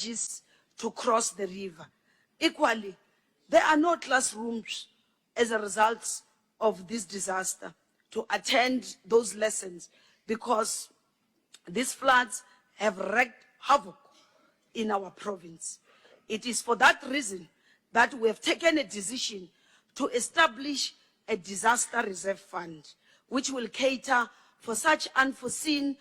bridges to cross the river. Equally, there are no classrooms as a result of this disaster to attend those lessons because these floods have wreaked havoc in our province. It is for that reason that we have taken a decision to establish a disaster reserve fund, which will cater for such unforeseen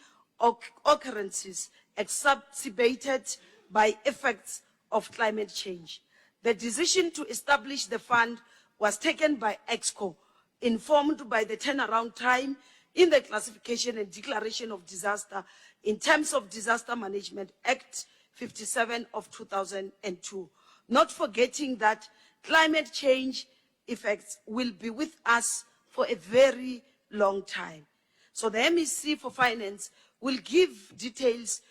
occurrences exacerbated by effects of climate change. The decision to establish the fund was taken by EXCO, informed by the turnaround time in the classification and declaration of disaster in terms of Disaster Management Act 57 of 2002. Not forgetting that climate change effects will be with us for a very long time. So the MEC for Finance will give details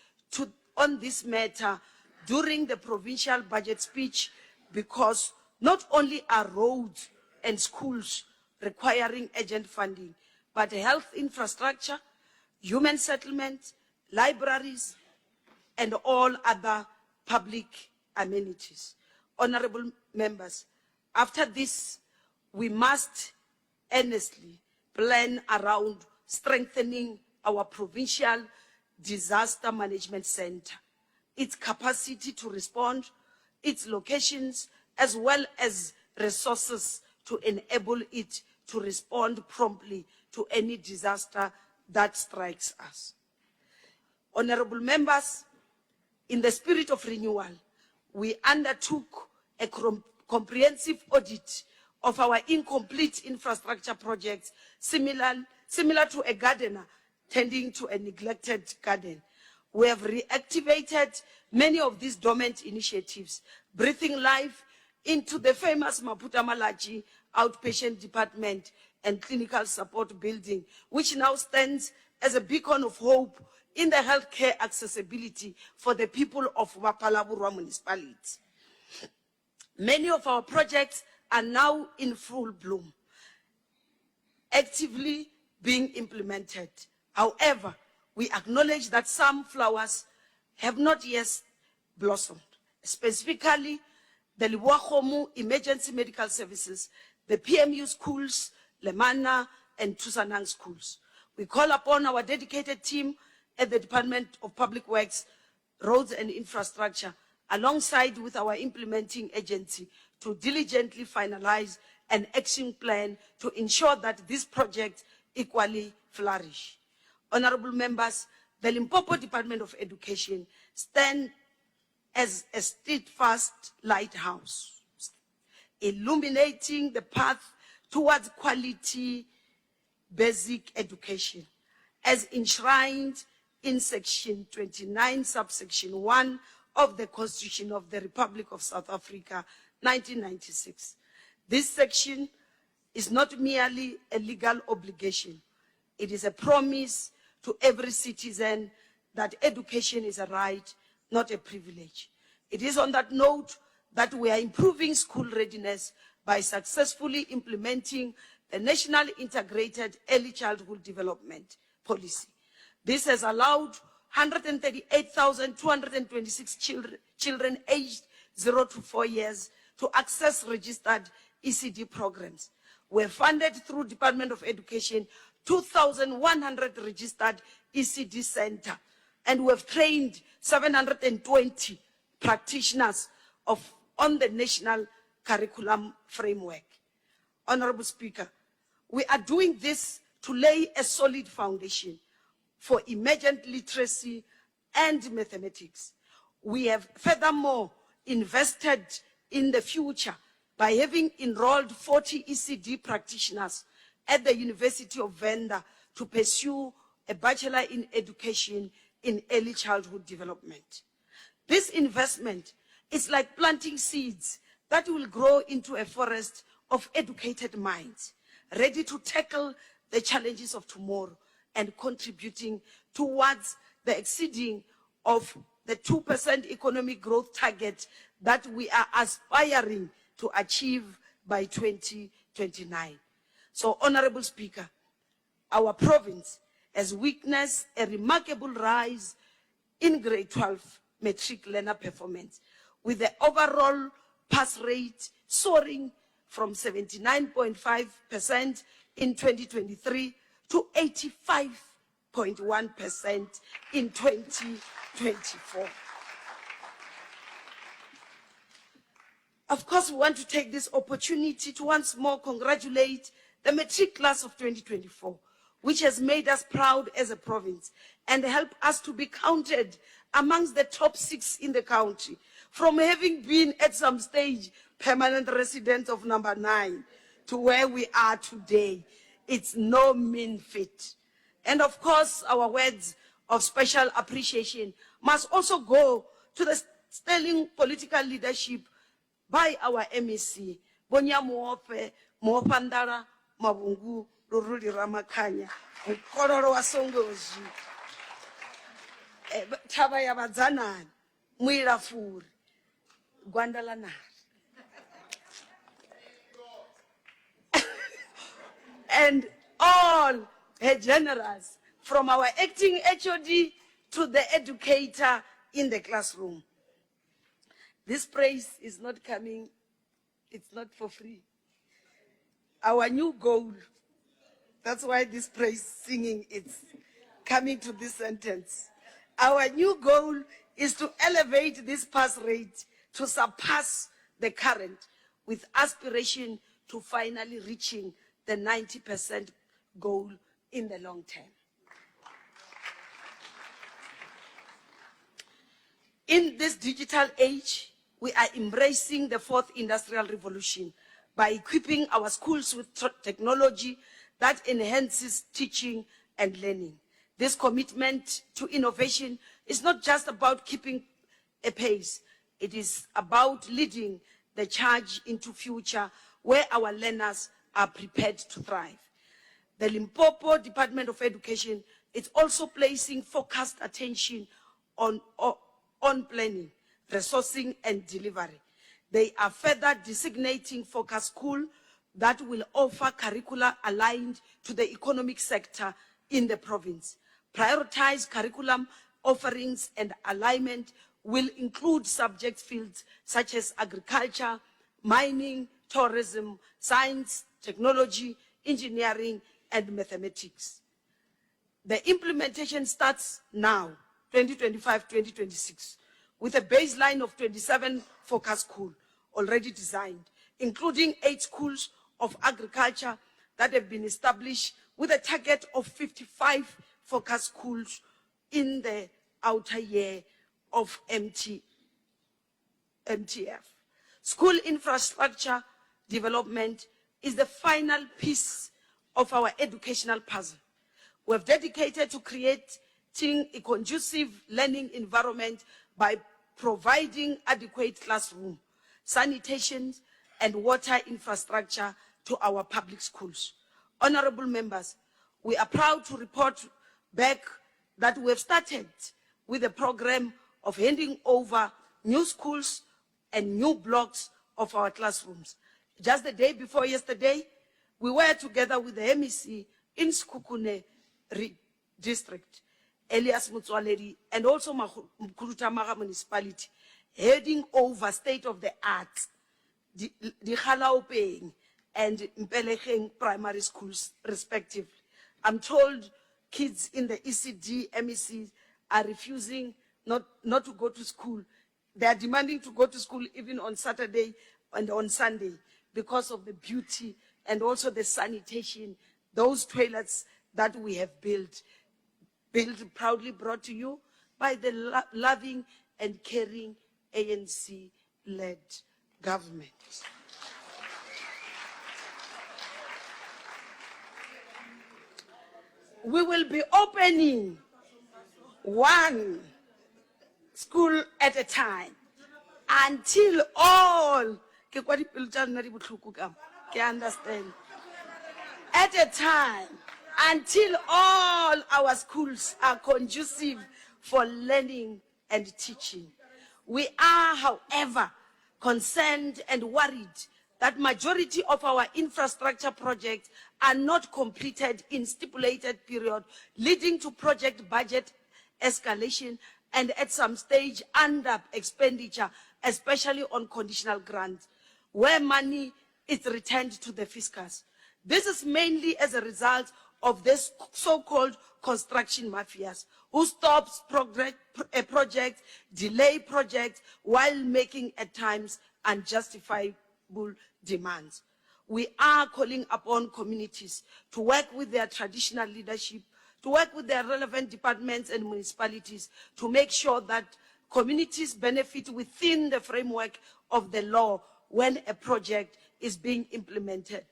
on this matter during the provincial budget speech, because not only are roads and schools requiring urgent funding, but health infrastructure, human settlement, libraries, and all other public amenities. Honorable members, after this, we must earnestly plan around strengthening our provincial disaster management center, its capacity to respond, its locations, as well as resources to enable it to respond promptly to any disaster that strikes us. Honorable members, in the spirit of renewal, we undertook a comprehensive audit of our incomplete infrastructure projects, similar to a gardener tending to a neglected garden. We have reactivated many of these dormant initiatives, breathing life into the famous Maputa Malachi outpatient department and clinical support building, which now stands as a beacon of hope in the healthcare accessibility for the people of Wapalaburwa municipality. Many of our projects are now in full bloom, actively being implemented. However, we acknowledge that some flowers have not yet blossomed, specifically the Liwahomu Emergency Medical Services, the PMU schools, Lemana and Tusanang schools. We call upon our dedicated team at the Department of Public Works, Roads and Infrastructure, alongside with our implementing agency, to diligently finalize an action plan to ensure that these projects equally flourish. Honorable members, the Limpopo Department of Education stands as a steadfast lighthouse, illuminating the path towards quality basic education, as enshrined in Section 29, subsection 1 of the Constitution of the Republic of South Africa, 1996. This section is not merely a legal obligation. It is a promise to every citizen that education is a right, not a privilege. It is on that note that we are improving school readiness by successfully implementing the National Integrated Early Childhood Development Policy. This has allowed 138,226 children aged 0 to 4 years to access registered ECD programs. We have funded through Department of Education 2,100 registered ECD centers, and we have trained 720 practitioners on the national curriculum framework. Honorable Speaker, we are doing this to lay a solid foundation for emergent literacy and mathematics. We have furthermore invested in the future by having enrolled 40 ECD practitioners at the University of Venda to pursue a Bachelor in Education in Early Childhood Development. This investment is like planting seeds that will grow into a forest of educated minds, ready to tackle the challenges of tomorrow and contributing towards the exceeding of the 2% economic growth target that we are aspiring to achieve by 2029. So, Honorable Speaker, our province has witnessed a remarkable rise in grade 12 matric learner performance, with the overall pass rate soaring from 79.5% in 2023 to 85.1% in 2024. Of course, we want to take this opportunity to once more congratulate the matric class of 2024, which has made us proud as a province and helped us to be counted amongst the top 6 in the country, from having been at some stage permanent residents of number 9 to where we are today. It's no mean feat. And of course, our words of special appreciation must also go to the sterling political leadership by our MEC, Bonya Muope, Mopandara, Mabungu, Ruruli Ramakanya, Kororo Wasongoji, Tabaya Bazanan, Muirafur, Guandalana. And all her generals, from our acting HOD to the educator in the classroom. This praise is not coming, it's not for free. Our new goal, that's why this praise singing is coming to this sentence. Our new goal is to elevate this pass rate to surpass the current, with aspiration to finally reaching the 90% goal in the long term. In this digital age, we are embracing the 4th industrial revolution by equipping our schools with technology that enhances teaching and learning. This commitment to innovation is not just about keeping a pace, it is about leading the charge into future where our learners are prepared to thrive. The Limpopo Department of Education is also placing focused attention on planning, resourcing, and delivery. They are further designating focus school that will offer curricula aligned to the economic sector in the province. Prioritized curriculum offerings and alignment will include subject fields such as agriculture, mining, tourism, science, technology, engineering, and mathematics. The implementation starts now, 2025-2026, with a baseline of 27 focus schools already designed, including 8 schools of agriculture that have been established, with a target of 55 focus schools in the outer year of MTF. School infrastructure development is the final piece of our educational puzzle. We have dedicated to creating a conducive learning environment by providing adequate classroom, sanitation, and water infrastructure to our public schools. Honorable members, we are proud to report back that we have started with a program of handing over new schools and new blocks of our classrooms. Just the day before yesterday, we were together with the MEC in Sekhukhune district, Elias Motsoaledi, and also Mkhulutamaga municipality, heading over state-of-the-art, Dikhalaopeng and Mpelecheng primary schools, respectively. I'm told kids in the ECD, MECs are refusing not to go to school. They are demanding to go to school even on Saturday and on Sunday because of the beauty and also the sanitation, those toilets that we have built proudly brought to you by the loving and caring ANC-led government. We will be opening one school at a time until all, understand, at a time, until all our schools are conducive for learning and teaching. We are, however, concerned and worried that majority of our infrastructure projects are not completed in stipulated period, leading to project budget escalation and at some stage under expenditure, especially on conditional grants, where money is returned to the fiscus. This is mainly as a result of this so-called construction mafias who stops a project, delay projects while making at times unjustifiable demands. We are calling upon communities to work with their traditional leadership, to work with their relevant departments and municipalities to make sure that communities benefit within the framework of the law when a project is being implemented.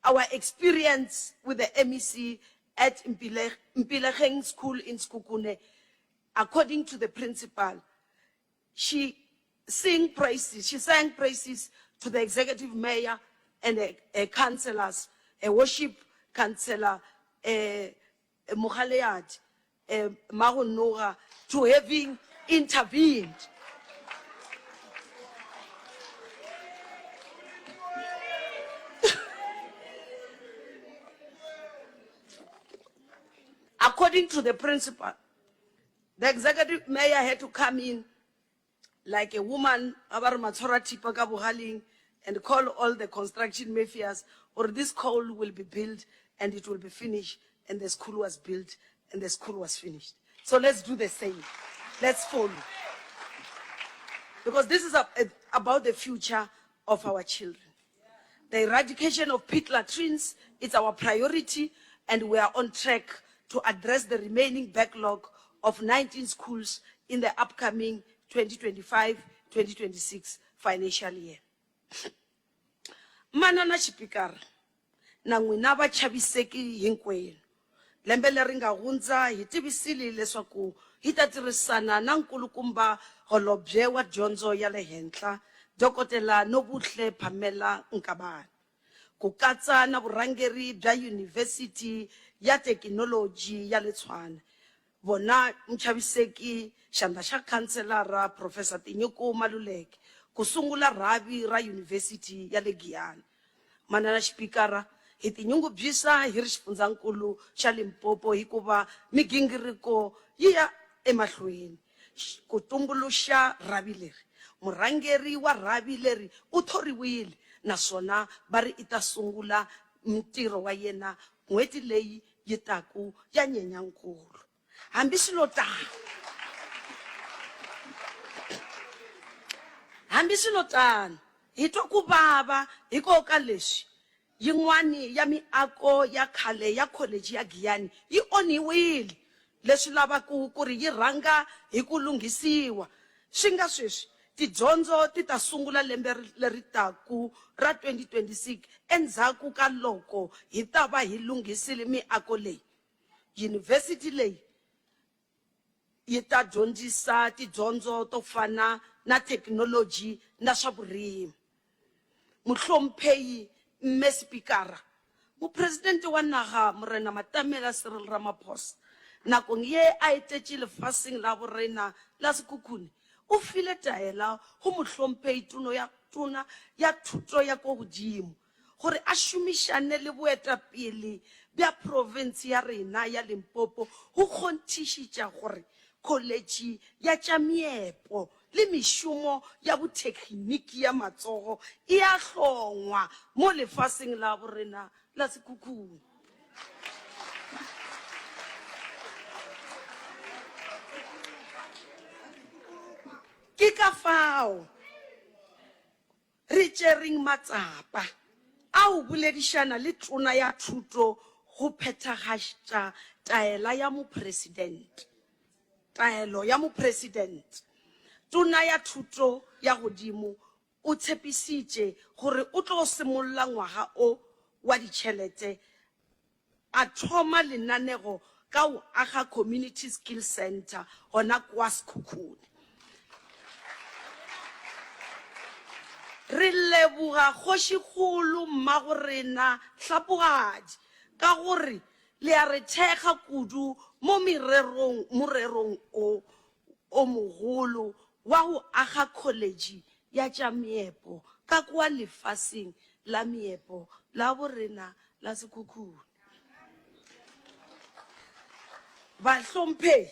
Our experience with the MEC at Mpilecheng School in Sekhukhune, according to the principal, she sang praises to the executive mayor and councillors, a worship councillor, Mughaleyat, Magunura, to having intervened. According to the principal, the executive mayor had to come in like a woman, and call all the construction mafias, or this school will be built and it will be finished, and the school was built and the school was finished. So let's do the same. Let's follow. Because this is about the future of our children. The eradication of pit latrines is our priority, and we are on track to address the remaining backlog of 19 schools in the upcoming 2025-2026 financial year. Manana Speaker, na n'wina vachaviseki hinkwenu. Lembe leri nga hundza hi tivisile leswaku hi ta tirhisana na nkulukumba Holobye wa Dyondzo ya le Henhla, Dokotela Nobuhle Phamela Nkabane, ku katsa na vurhangeri bya Yunivhesiti ya Thekinoloji ya le Tshwane. Vona mchaviseki xandla xa Khanselara Professor Tinyuku Maluleke ku sungula rhavi ra Yunivhesiti ya le Giyani. Manana Xipikara, hi tinyungubyisa hi ri xifundzankulu xa Limpopo hikuva migingiriko yi ya emahlweni ku tumbuluxa rhavi leri. Murhangeri wa rhavi leri u thoriwile, naswona va ri ita sungula ntirho wa yena n'hweti leyi yi taku ya Nyenyankulu. Hambi swilo tano, hi twa ku vava hikoka leswi yin'wani ya miako ya khale ya college ya Giyani yi onhiwile, leswi lavaku ku ri yi rhanga hi ku lunghisiwa. Swi nga sweswi tidyondzo ti ta sungula lembe leri taku ra 2026 endzhaku ka loko hi ta va hi lunghisile miako leyi. Yunivhesiti leyi yi ta dyondzisa tidyondzo to fana na thekinoloji na swa vurimi. Muhlomphei Mme Speakara, Mopresidente wa naga Morena Matamela Cyril Ramaphosa, nakong ye a etetše lefaseng la borena la Sekhukhune, o file taela go mohlomphei tona ya thuto ya ko godimo gore a šomišane le boetapele bja province ya rena ya Limpopo go kgonthišitša gore college ya tša meepo le mešomo ya botekhiniki ya matsogo e a hlongwa mo lefaseng la borena la Sekhukhune. Ke ka fao re tšereng matsapa a o boledišana le tona ya thuto go phethagatša taelo ya mopresidente. Tona ya thuto ya godimo o tshepisitše gore o tlo simolola ngwaga o wa ditšhelete a thoma lenanego ka o aga community skill center gona kwa Sekhukhune. Re leboga kgošikgolo mmagorena Hlapogadi ka gore le a re thekga kudu mo morerong o mogolo wa go aga college ya tša meepo ka kwa lefaseng la meepo la borena la Sekhukhune. Bahlomphei,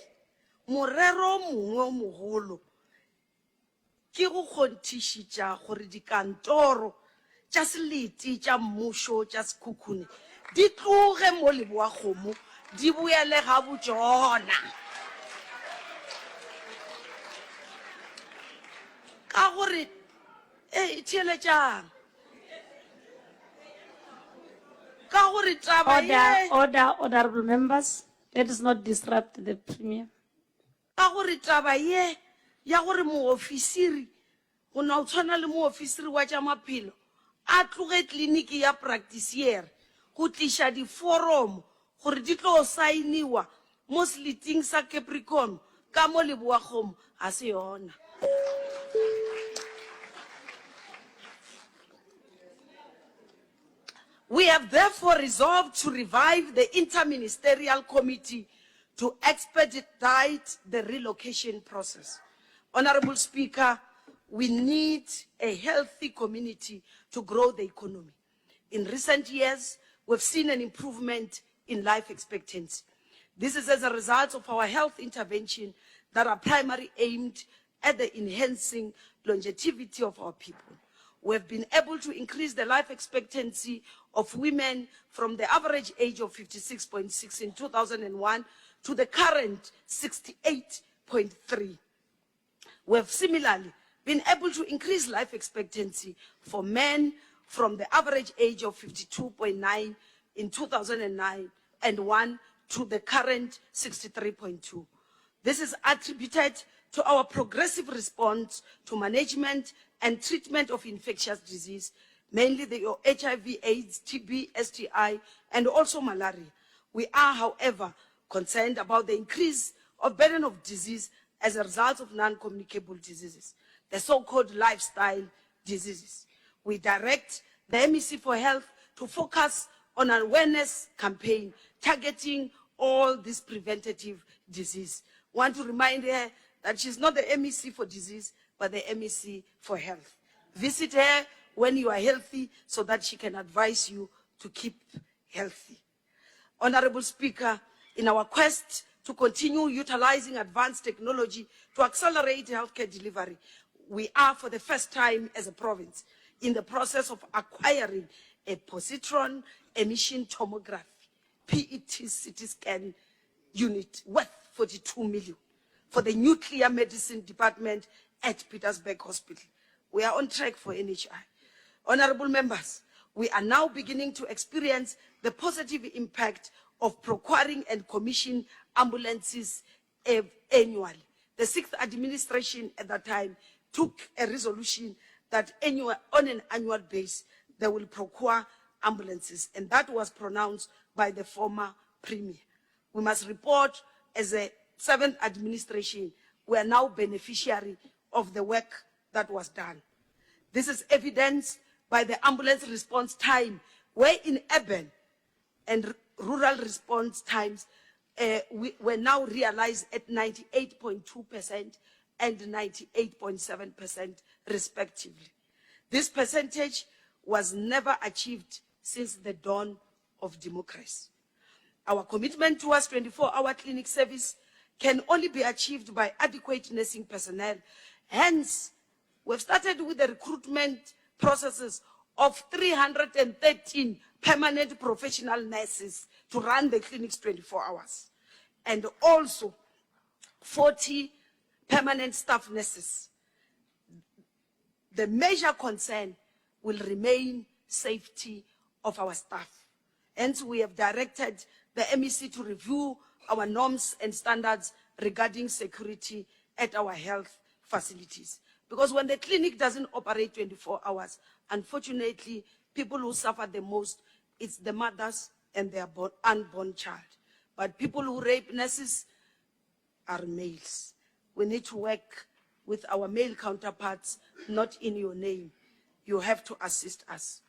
morero mongwe o mogolo ke go kgonthišitša gore dikantoro tša selete tša mmušo tša sekhukhune di tloge mo Leboakgomo di boele ga botšona ka gore theeletšang ka gore taba ye Honorable members, let us not disrupt the premier. ka gore taba ye ya gore moofisiri go na o tshwana le moofisiri wa tša maphelo a tloge tleliniki ya practiciere go tliša diforomo gore di tlo sainiwa mo seleting sa Capricorn ka mo Leboakgomo ga se yona. We have therefore resolved to revive the interministerial committee to expedite the relocation process. Honorable Speaker, we need a healthy community to grow the economy. In recent years, we've seen an improvement in life expectancy. This is as a result of our health intervention that are primarily aimed at the enhancing longevity of our people. We have been able to increase the life expectancy of women from the average age of 56.6 in 2001 to the current 68.3. We have similarly been able to increase life expectancy for men from the average age of 52.9 in 2009 and 1 to the current 63.2. This is attributed to our progressive response to management and treatment of infectious disease, mainly the HIV, AIDS, TB, STI, and also malaria. We are, however, concerned about the increase of burden of disease as a result of non-communicable diseases, the so-called lifestyle diseases. We direct the MEC for Health to focus on an awareness campaign targeting all these preventative disease. I want to remind her that she's not the MEC for disease, but the MEC for health. Visit her when you are healthy so that she can advise you to keep healthy. Honorable Speaker, in our quest to continue utilizing advanced technology to accelerate healthcare delivery, we are for the first time as a province in the process of acquiring a positron emission tomography, PET CT scan unit worth 42 million for the nuclear medicine department at Petersburg Hospital. We are on track for NHI. Honorable members, we are now beginning to experience the positive impact of procuring and commissioning ambulances annually. The 6th administration at that time took a resolution that on an annual basis, they will procure ambulances, and that was pronounced by the former premier. We must report as a 7th administration, we are now beneficiary of the work that was done. This is evidenced by the ambulance response time, where in urban and rural response times we were now realized at 98.2% and 98.7% respectively. This percentage was never achieved since the dawn of democracy. Our commitment towards 24-hour clinic service can only be achieved by adequate nursing personnel. Hence, we've started with the recruitment processes of 313 permanent professional nurses to run the clinics 24 hours, and also 40 permanent staff nurses. The major concern will remain safety of our staff. Hence, we have directed the MEC to review our norms and standards regarding security at our health facilities. Because when the clinic doesn't operate 24 hours, unfortunately, people who suffer the most, it's the mothers and their unborn child. But people who rape nurses are males. We need to work with our male counterparts, not in your name. You have to assist us.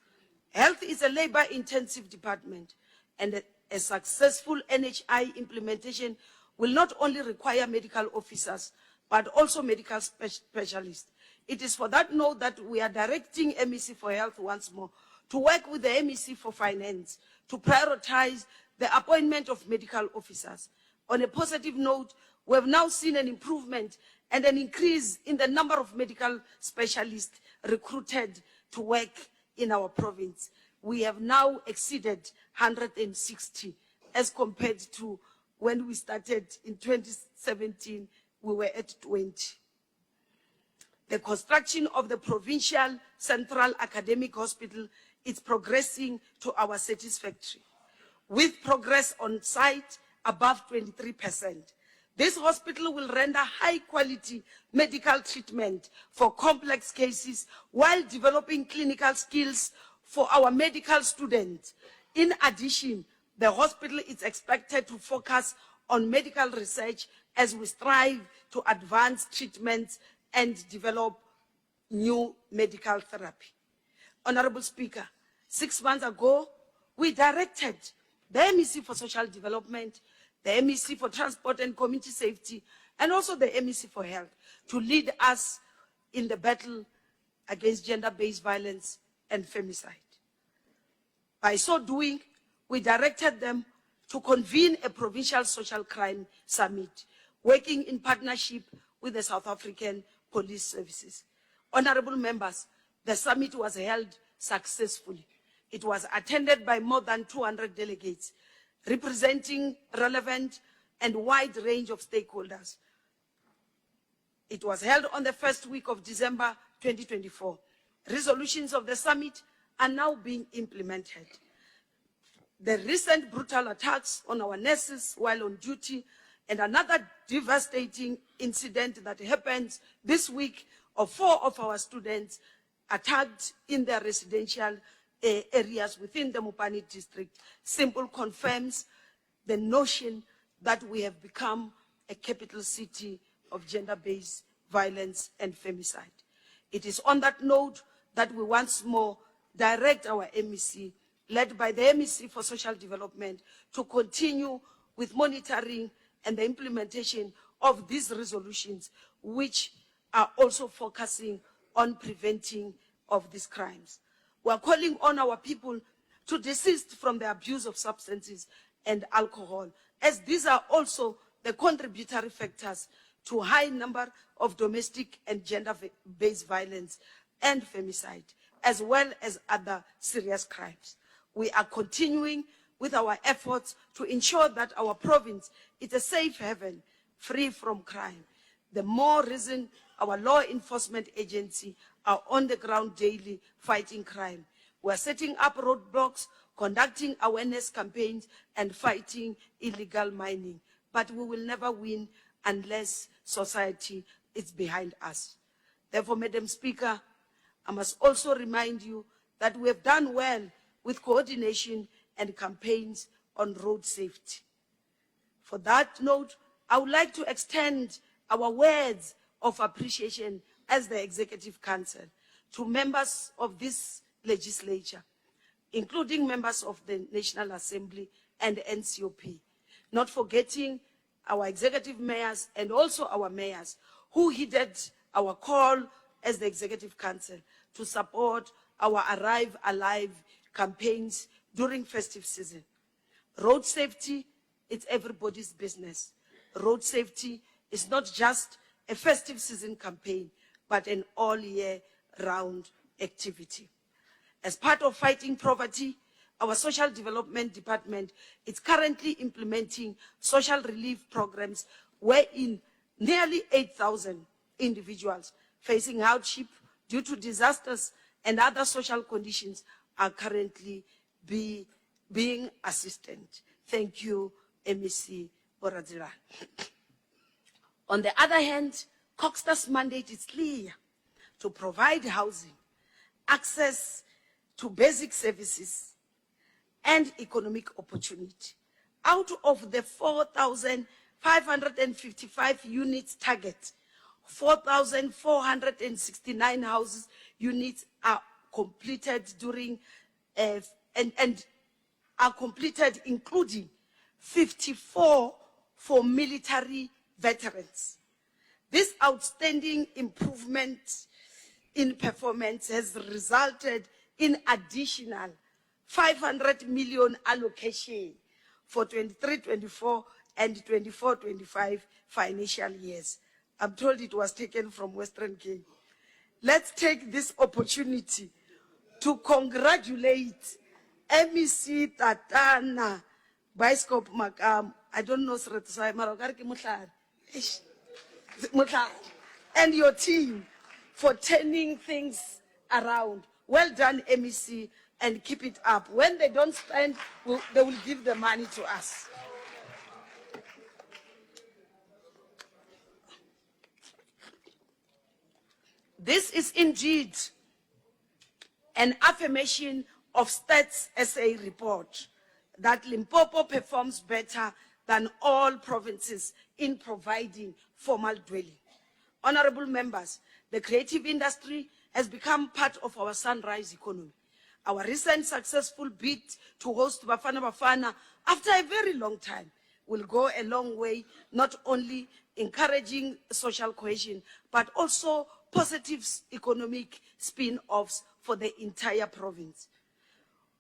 Health is a labor-intensive department, and a successful NHI implementation will not only require medical officers, but also medical specialists. It is for that note that we are directing MEC for Health once more to work with the MEC for Finance to prioritize the appointment of medical officers. On a positive note, We have now seen an improvement and an increase in the number of medical specialists recruited to work in our province. We have now exceeded 160 as compared to when we started in 2017, we were at 20. The construction of the Provincial Central Academic Hospital is progressing to our satisfaction, with progress on site above 23%. This hospital will render high-quality medical treatment for complex cases while developing clinical skills for our medical students. In addition, the hospital is expected to focus on medical research as we strive to advance treatments and develop new medical therapy. Honorable Speaker, 6 months ago, we directed the MEC for Social Development, the MEC for Transport and Community Safety, and also the MEC for Health to lead us in the battle against gender-based violence and femicide. By so doing, we directed them to convene a provincial social crime summit, working in partnership with the South African Police Services. Honorable members, the summit was held successfully. It was attended by more than 200 delegates, representing relevant and wide range of stakeholders. It was held on the first week of December 2024. Resolutions of the summit are now being implemented. The recent brutal attacks on our nurses while on duty and another devastating incident that happened this week of 4 of our students attacked in their residential areas within the Mopani district simply confirms the notion that we have become a capital city of gender-based violence and femicide. It is on that note that we once more direct our MEC, led by the MEC for Social Development, to continue with monitoring and the implementation of these resolutions, which are also focusing on preventing of these crimes. We are calling on our people to desist from the abuse of substances and alcohol, as these are also the contributory factors to a high number of domestic and gender-based violence and femicide, as well as other serious crimes. We are continuing with our efforts to ensure that our province is a safe haven, free from crime. The more reason our law enforcement agency are on the ground daily fighting crime. We are setting up roadblocks, conducting awareness campaigns, and fighting illegal mining. But we will never win unless society is behind us. Therefore, Madam Speaker, I must also remind you that we have done well with coordination and campaigns on road safety. For that note, I would like to extend our words of appreciation as the Executive Council to members of this legislature, including members of the National Assembly and NCOP, not forgetting our executive mayors and also our mayors who heeded our call as the Executive Council to support our Arrive Alive campaigns during festive season. Road safety, it's everybody's business. Road safety is not just a festive season campaign, but an all year round activity. As part of fighting poverty, our Social Development Department is currently implementing social relief programs wherein nearly 8,000 individuals facing hardship due to disasters and other social conditions are currently being assisted. Thank you, MEC Borazila. On the other hand, Coxta's mandate is clear: to provide housing, access to basic services, and economic opportunity. Out of the 4,555 units target, 4,469 houses units are completed during and are completed, including 54 for military veterans. This outstanding improvement in performance has resulted in additional 500 million allocation for 23-24 and 24-25 financial years. I'm told it was taken from Western Cape. Let's take this opportunity to congratulate MEC Tatana Bioscope Makam. I don't know Sretusai Marokari Mutlari. Eish. Mutlari. And your team for turning things around. Well done, MEC, and keep it up. When they don't spend, they will give the money to us. This is indeed an affirmation of Stats SA report that Limpopo performs better than all provinces in providing formal dwelling. Honorable members, the creative industry has become part of our sunrise economy. Our recent successful bid to host Bafana Bafana after a very long time will go a long way, not only encouraging social cohesion, but also positive economic spin-offs for the entire province.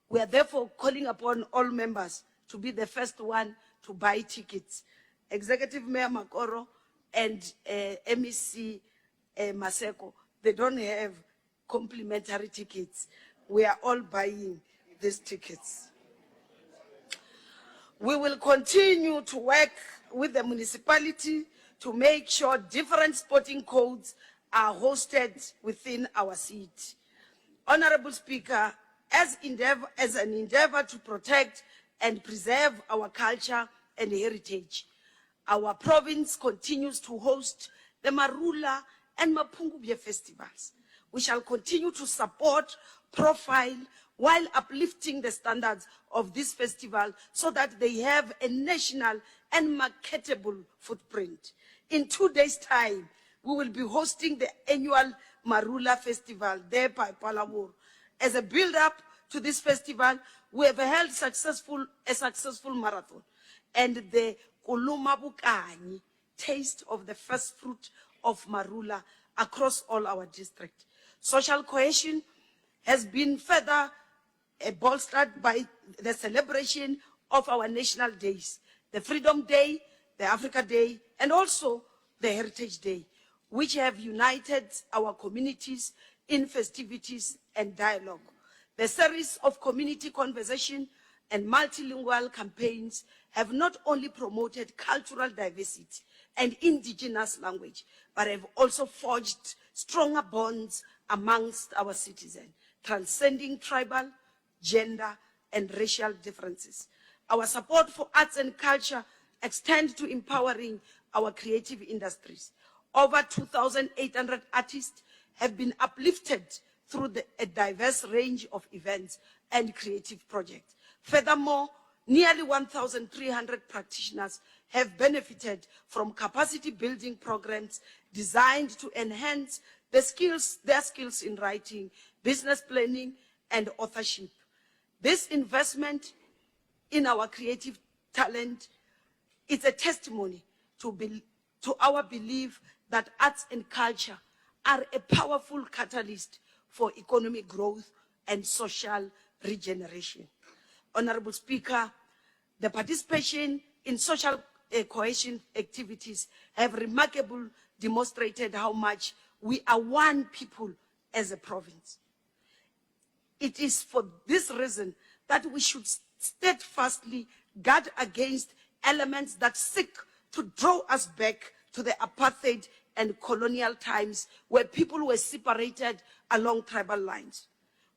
We are therefore calling upon all members to be the first one to buy tickets. Executive Mayor Makoro and MEC Maseko, they don't have complimentary tickets. We are all buying these tickets. We will continue to work with the municipality to make sure different sporting codes are hosted within our seat. Honorable Speaker, as an endeavor to protect and preserve our culture and heritage, our province continues to host the Marula and Mapungubwe festivals. We shall continue to support, profile, while uplifting the standards of this festival so that they have a national and marketable footprint. In 2 days' time, we will be hosting the annual Marula Festival there by Palawur. As a build-up to this festival, we have held a successful marathon and the Kuluma Bukani, taste of the first fruit of Marula across all our districts. Social cohesion has been further bolstered by the celebration of our national days, the Freedom Day, the Africa Day, and also the Heritage Day, which have united our communities in festivities and dialogue. The series of community conversation and multilingual campaigns have not only promoted cultural diversity and indigenous language, but have also forged stronger bonds amongst our citizens, transcending tribal, gender, and racial differences. Our support for arts and culture extends to empowering our creative industries. Over 2,800 artists have been uplifted through a diverse range of events and creative projects. Furthermore, nearly 1,300 practitioners have benefited from capacity building programs designed to enhance their skills in writing, business planning, and authorship. This investment in our creative talent is a testimony to our belief that arts and culture are a powerful catalyst for economic growth and social regeneration. Honorable Speaker, the participation in social cohesion activities have remarkably demonstrated how much we are one people as a province. It is for this reason that we should steadfastly guard against elements that seek to draw us back to the apartheid and colonial times where people were separated along tribal lines.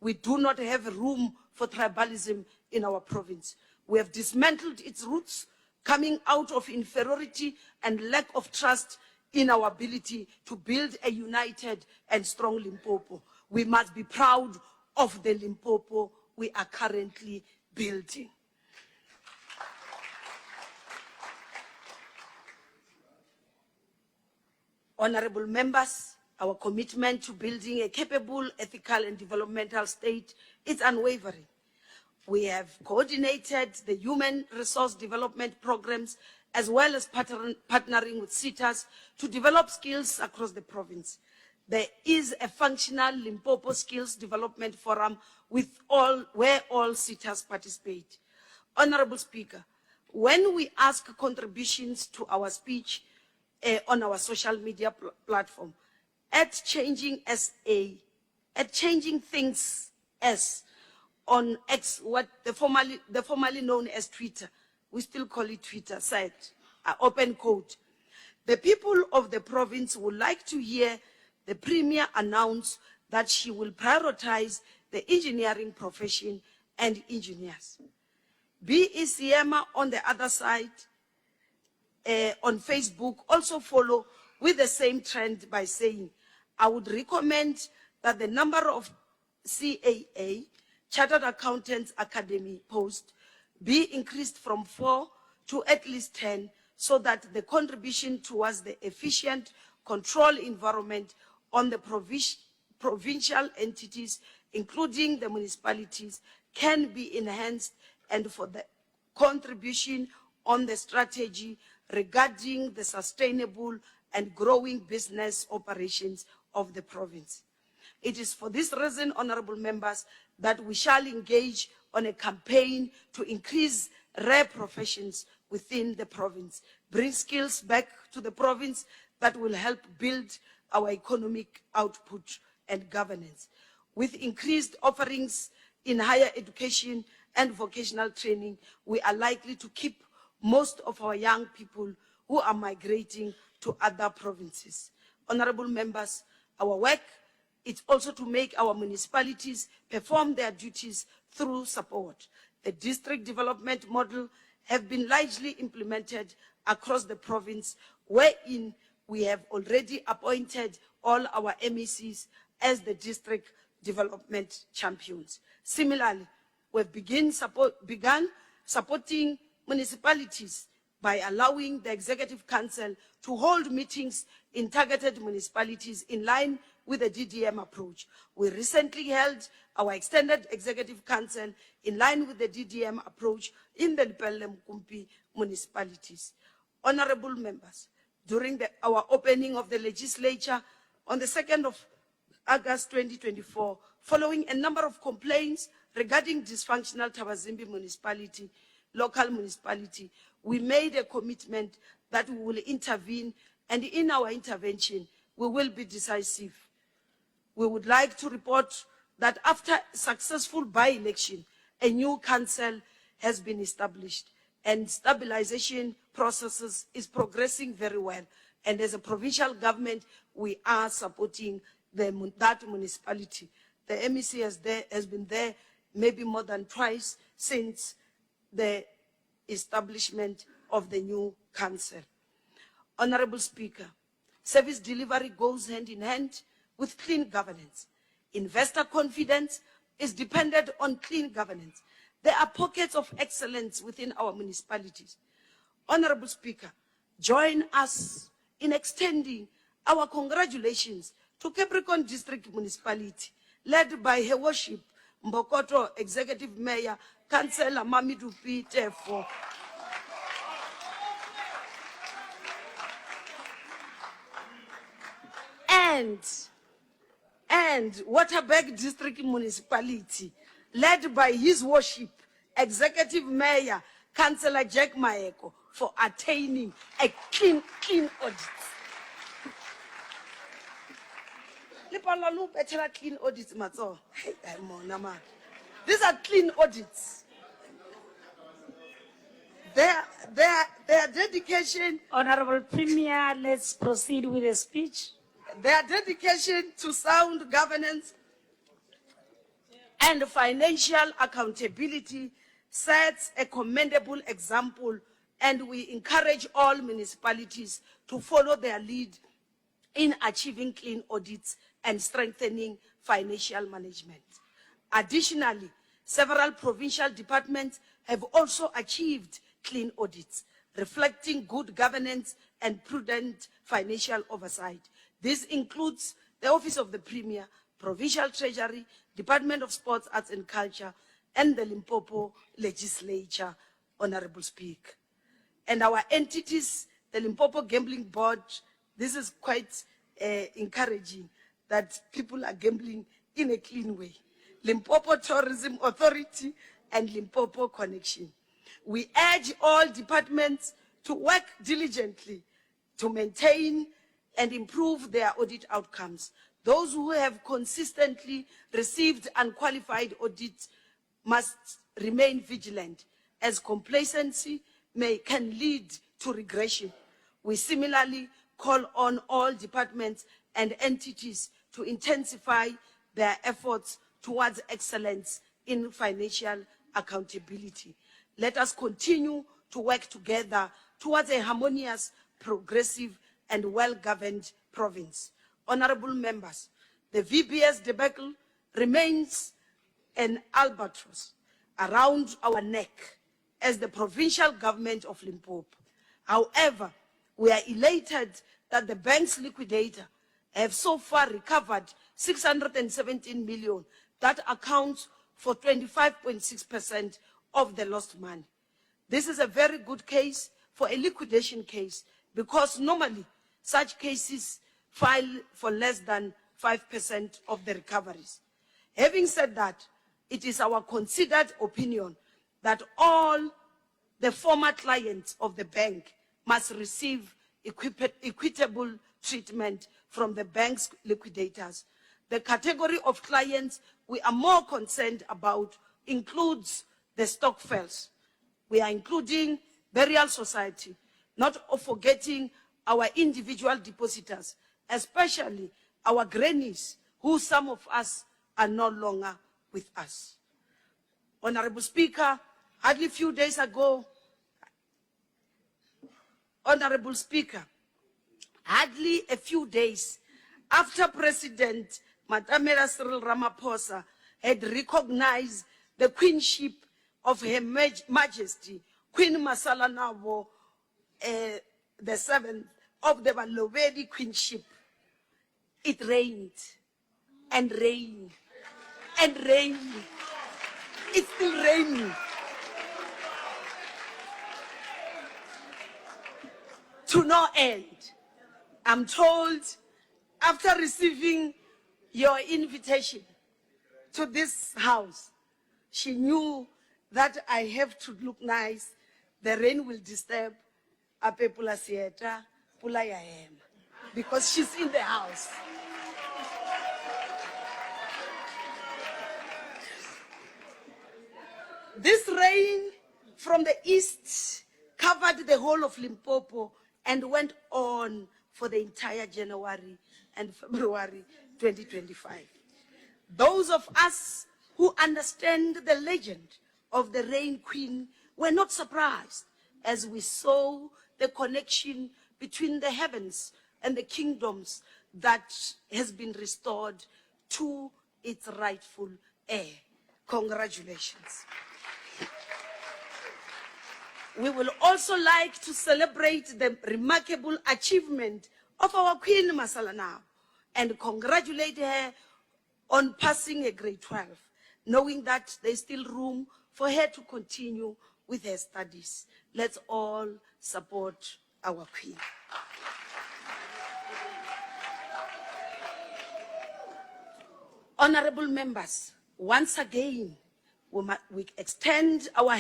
We do not have room for tribalism in our province. We have dismantled its roots, coming out of inferiority and lack of trust in our ability to build a united and strong Limpopo. We must be proud of the Limpopo we are currently building. Honorable members, our commitment to building a capable, ethical, and developmental state is unwavering. We have coordinated the human resource development programs as well as partnering with SETAs to develop skills across the province. There is a functional Limpopo Skills Development Forum where all SETAs participate. Honorable Speaker, when we ask contributions to our speech on our social media platform, at Changing SA, at Changing Things S, on X, what the formerly known as Twitter, we still call it Twitter, said, open quote, the people of the province would like to hear the Premier announce that she will prioritize the engineering profession and engineers. B.E. Siema on the other side, on Facebook, also follow with the same trend by saying, I would recommend that the number of CAA, Chartered Accountants Academy posts, be increased from 4 to at least 10, so that the contribution towards the efficient control environment on the provincial entities, including the municipalities, can be enhanced, and for the contribution on the strategy regarding the sustainable and growing business operations of the province. It is for this reason, honorable members, that we shall engage on a campaign to increase rare professions within the province, bring skills back to the province that will help build our economic output and governance. With increased offerings in higher education and vocational training, we are likely to keep most of our young people who are migrating to other provinces. Honorable members, our work is also to make our municipalities perform their duties through support. The district development model have been largely implemented across the province, wherein we have already appointed all our MECs as the district development champions. Similarly, we've begun supporting municipalities by allowing the Executive Council to hold meetings in targeted municipalities in line with the DDM approach. We recently held our extended Executive Council in line with the DDM approach in the Lepelle Mkumpi municipalities. Honorable members, during our opening of the legislature on the 2nd of August 2024, following a number of complaints regarding dysfunctional Thabazimbi municipality, local municipality, we made a commitment that we will intervene, and in our intervention, we will be decisive. We would like to report that after successful by-election, a new council has been established, and stabilization processes is progressing very well. And as a provincial government, we are supporting that municipality. The MEC has been there maybe more than twice since the establishment of the new council. Honorable Speaker, service delivery goes hand in hand with clean governance. Investor confidence is dependent on clean governance. There are pockets of excellence within our municipalities. Honorable Speaker, join us in extending our congratulations to Capricorn District Municipality, led by Her Worship Mbokoto Executive Mayor, Councillor Mamidou P. Tefo. And Waterberg District Municipality, led by His Worship Executive Mayor, Councillor Jack Maeko, for attaining a clean audit. Clean audits, Matso. These are clean audits. Their dedication. Honorable Premier, let's proceed with the speech. Their dedication to sound governance and financial accountability sets a commendable example, and we encourage all municipalities to follow their lead in achieving clean audits and strengthening financial management. Additionally, several provincial departments have also achieved clean audits, reflecting good governance and prudent financial oversight. This includes the Office of the Premier, Provincial Treasury, Department of Sports, Arts and Culture, and the Limpopo Legislature, Honorable Speaker. And our entities, the Limpopo Gambling Board, this is quite encouraging that people are gambling in a clean way. Limpopo Tourism Authority and Limpopo Connection. We urge all departments to work diligently to maintain and improve their audit outcomes. Those who have consistently received unqualified audits must remain vigilant, as complacency can lead to regression. We similarly call on all departments and entities to intensify their efforts towards excellence in financial accountability. Let us continue to work together towards a harmonious, progressive, and well-governed province. Honorable members, the VBS debacle remains an albatross around our neck as the provincial government of Limpopo. However, we are elated that the bank's liquidator have so far recovered 617 million. That accounts for 25.6% of the lost money. This is a very good case for a liquidation case, because normally such cases file for less than 5% of the recoveries. Having said that, it is our considered opinion that all the former clients of the bank must receive equitable treatment from the bank's liquidators. The category of clients we are more concerned about includes the Stokvels. We are including Burial Society, not forgetting our individual depositors, especially our grannies, who some of us are no longer with us. Honorable Speaker, hardly a few days ago, Honorable Speaker, hardly a few days after President Matamela Cyril Ramaphosa had recognized the queenship of Her Majesty Queen Masalanabo, the seventh of the Balobedu queenship, it rained and rained and rained. It's still raining. To no end. I'm told, after receiving your invitation to this house, she knew that I have to look nice. The rain will disturb Ape Pula Sieta, Pula Yahem, because she's in the house. This rain from the east covered the whole of Limpopo and went on for the entire January and February 2025. Those of us who understand the legend of the Rain Queen were not surprised as we saw the connection between the heavens and the kingdoms that has been restored to its rightful heir. Congratulations. We will also like to celebrate the remarkable achievement of our Queen Masalanabo and congratulate her on passing a grade 12, knowing that there's still room for her to continue with her studies. Let's all support our Queen. Honorable members, once again, we extend our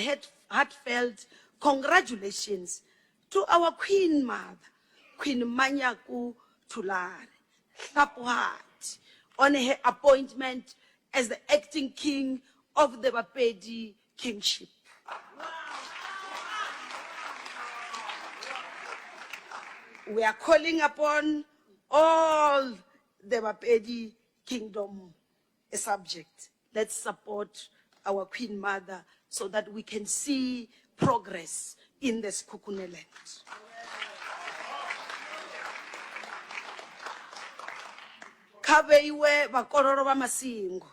heartfelt congratulations to our Queen Mother, Queen Manyaku Tulare Hlapuhat, on her appointment as the acting king of the Bapedi kingship. We are calling upon all the Bapedi kingdom subjects. Let's support our Queen Mother so that we can see progress in the Sekhukhune land. Kabeiwe bakororo ba masingo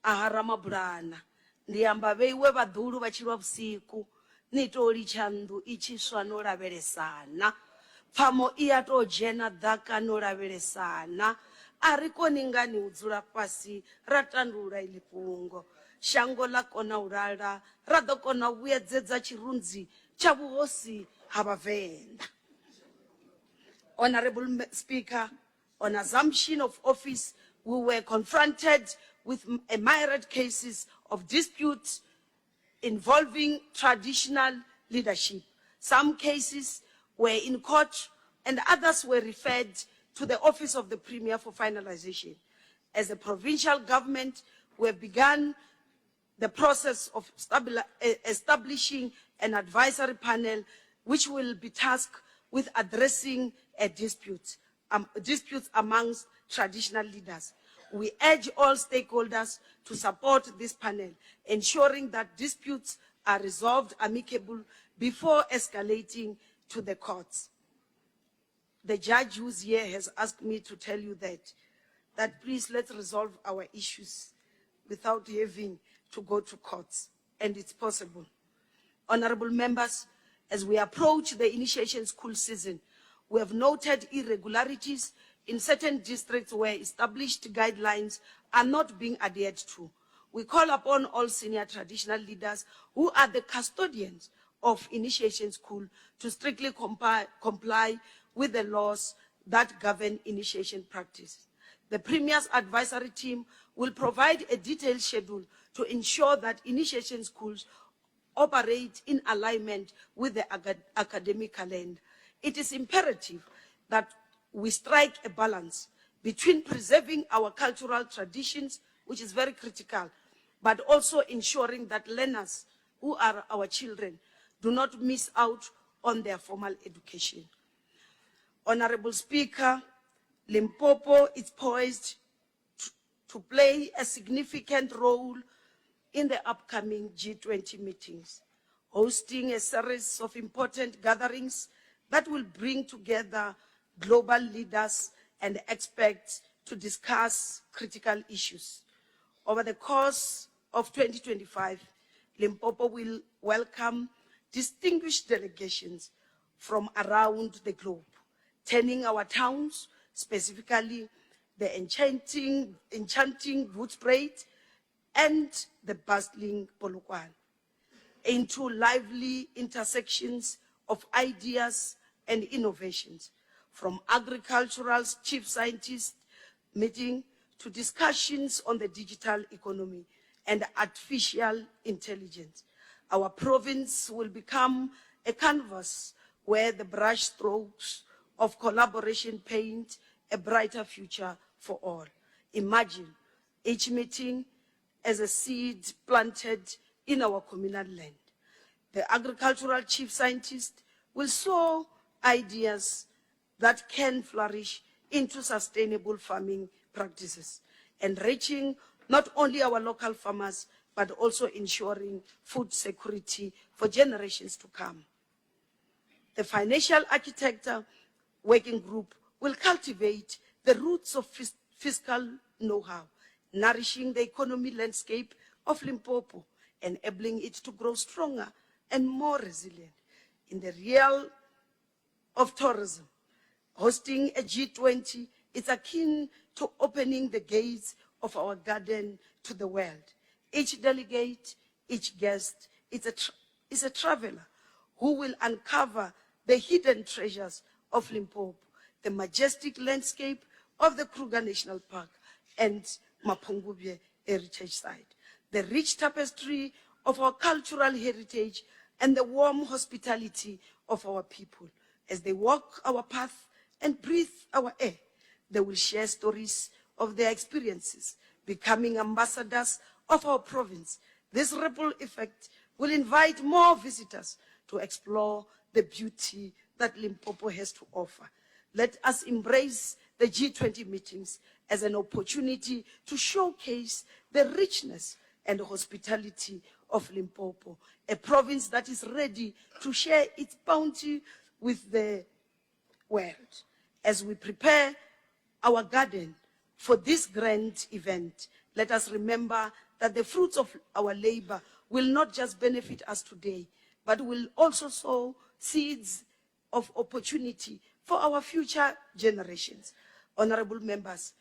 ahara mabulana ndiyamba beiwe badhulu bachilwa busiku nitoli chandu ichiswa no lavhelesana pfamo iya to dzhena ḓaka no lavhelesana ariko ningani udzula fhasi ra tandula ili fhungo shango la kona ulala ra ḓo kona u vhuyedzedza tshirunzi tsha vhuhosi ha vhavenḓa. Honorable Speaker, on assumption of office, we were confronted with myriad cases of disputes involving traditional leadership. Some cases were in court and others were referred to the Office of the Premier for finalization. As a provincial government, we have begun the process of establishing an advisory panel which will be tasked with addressing disputes amongst traditional leaders. We urge all stakeholders to support this panel, ensuring that disputes are resolved amicably before escalating to the courts. The judge who's here has asked me to tell you that please let's resolve our issues without having to go to courts, and it's possible. Honorable members, as we approach the initiation school season, we have noted irregularities in certain districts where established guidelines are not being adhered to. We call upon all senior traditional leaders who are the custodians of initiation school to strictly comply with the laws that govern initiation practice. The Premier's advisory team will provide a detailed schedule to ensure that initiation schools operate in alignment with the academic calendar. It is imperative that we strike a balance between preserving our cultural traditions, which is very critical, but also ensuring that learners who are our children do not miss out on their formal education. Honorable Speaker, Limpopo is poised to play a significant role in the upcoming G20 meetings, hosting a series of important gatherings that will bring together global leaders and experts to discuss critical issues. Over the course of 2025, Limpopo will welcome distinguished delegations from around the globe, turning our towns, specifically the enchanting Woodspruit and the bustling Polokwane, into lively intersections of ideas and innovations, from agricultural chief scientists meeting to discussions on the digital economy and artificial intelligence. Our province will become a canvas where the brush strokes of collaboration paint a brighter future for all. Imagine each meeting as a seed planted in our communal land. The agricultural chief scientist will sow ideas that can flourish into sustainable farming practices, enriching not only our local farmers, but also ensuring food security for generations to come. The Financial Architecture Working Group will cultivate the roots of fiscal know-how, nourishing the economy landscape of Limpopo, enabling it to grow stronger and more resilient. In the realm of tourism, hosting a G20 is akin to opening the gates of our garden to the world. Each delegate, each guest is a traveler who will uncover the hidden treasures of Limpopo, the majestic landscape of the Kruger National Park and Mapungubwe Heritage Site, the rich tapestry of our cultural heritage and the warm hospitality of our people. As they walk our path and breathe our air, they will share stories of their experiences, becoming ambassadors of our province. This ripple effect will invite more visitors to explore the beauty that Limpopo has to offer. Let us embrace the G20 meetings as an opportunity to showcase the richness and hospitality of Limpopo, a province that is ready to share its bounty with the world. As we prepare our garden for this grand event, let us remember that the fruits of our labor will not just benefit us today, but will also sow seeds of opportunity for our future generations. Honorable members,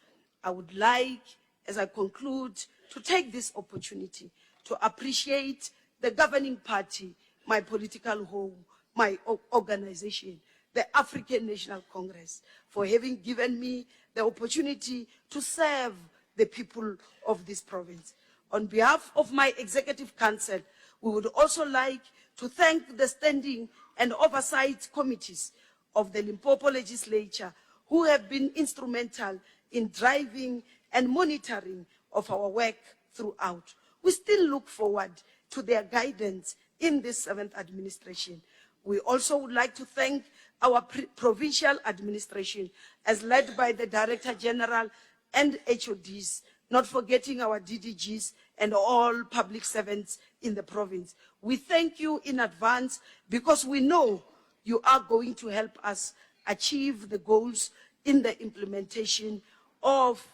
I would like, as I conclude, to take this opportunity to appreciate the governing party, my political home, my organization, the African National Congress, for having given me the opportunity to serve the people of this province. On behalf of my Executive Council, we would also like to thank the Standing and Oversight Committees of the Limpopo Legislature who have been instrumental in driving and monitoring of our work throughout. We still look forward to their guidance in this 7th administration. We also would like to thank our provincial administration as led by the Director General and HODs, not forgetting our DDGs and all public servants in the province. We thank you in advance because we know you are going to help us achieve the goals in the implementation of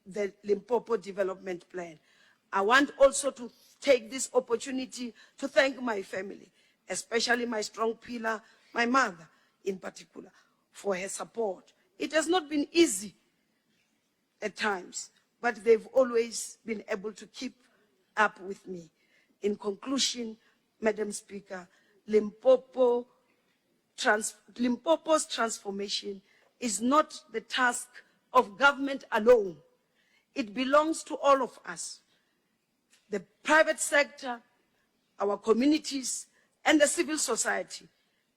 the Limpopo Development Plan. I want also to take this opportunity to thank my family, especially my strong pillar, my mother in particular, for her support. It has not been easy at times, but they've always been able to keep up with me. In conclusion, Madam Speaker, Limpopo's transformation is not the task of government alone. It belongs to all of us, the private sector, our communities, and the civil society.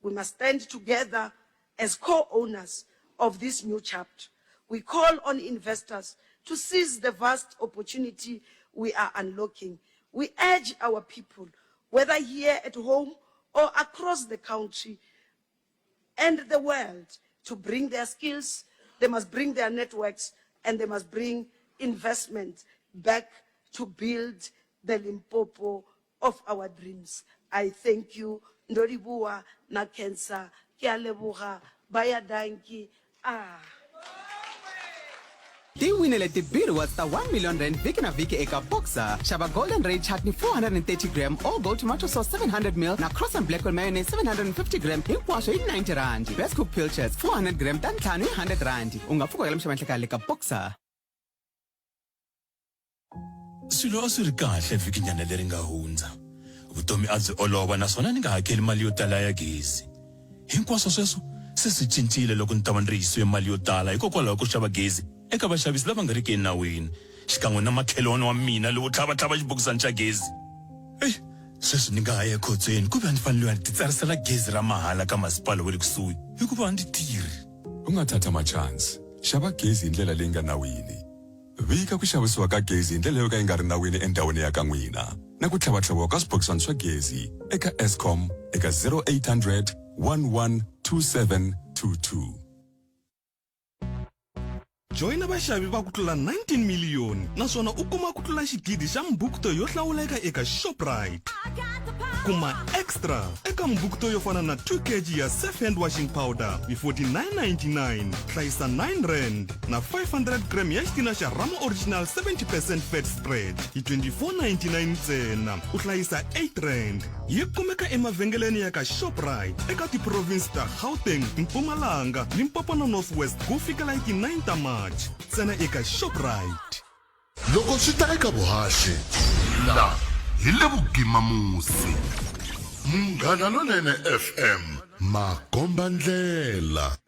We must stand together as co-owners of this new chapter. We call on investors to seize the vast opportunity we are unlocking. We urge our people, whether here at home or across the country and the world, to bring their skills, they must bring their networks, and they must bring investment back to build the Limpopo of our dreams. I thank you. Ndoribua na Kensa, Kialebuha, Bayadanki. Ti winele ti beer was the 1 million rand Viki na Viki eka boxer. Shaba golden ray chutney 430 gram or gold tomato sauce 700 ml. Na cross and black mayonnaise 750 gram. Hinkwasho 90 rand. Best cook pilchards 400 gram tantlanu 100 rand. Ungafuka kala mshamanhleka leka boxer. Swilo a swi ri kahle vikinyana leri nga hundza. Vutomi a byi olova naswona ni nga hakeli mali yo tala ya gezi. Hinkwaswo sweswo se swi cincile loko ni ta va ni ri yisiwe mali yo tala hikokwalaho ko xava gezi eka vaxavisi lava nga riki enawini xikan'we na makhelwane wa mina lowo tlhavatlhava xibokisana xa gezi. Sweswi ni nga ha ya ekhotsweni ku ve a ni fanele a ti tsarisela gezi ra mahala ka masipala wa le kusuhi hikuva a ni tirhi. U nga thatha machansi xava gezi hi ndlela leyi nga nawini. Vika ku xavisiwa ka gezi hi ndlela yo ka yi nga ri nawini endhawini ya ka n'wina na ku tlhavatlhaviwa ka swibokisana swa gezi eka Eskom eka 0800 11 2722. Joina vaxavi va ku tlula 19 miliyoni naswona u kuma ku tlula xigidi xa mbukto yo hlawuleka eka Shoprite. Kuma extra eka mbukto yo fana na 2 kg ya safe hand washing powder hi 49.99, hlayisa 9 rand na 500 gram ya xitina xa Rama Original 70% fat spread hi 24.99 ntsena, u hlayisa 8 rand. Yi kumeka emavhengeleni ya ka Shoprite eka tiprovince ta Gauteng, Mpumalanga, Limpopo na Northwest ku fikela hi 9 ta March. Ntsena eka Shoprite. Loko swi ta eka vuhaxi la hi le vugimamusi. Munghana Lonene FM makomba ndlela.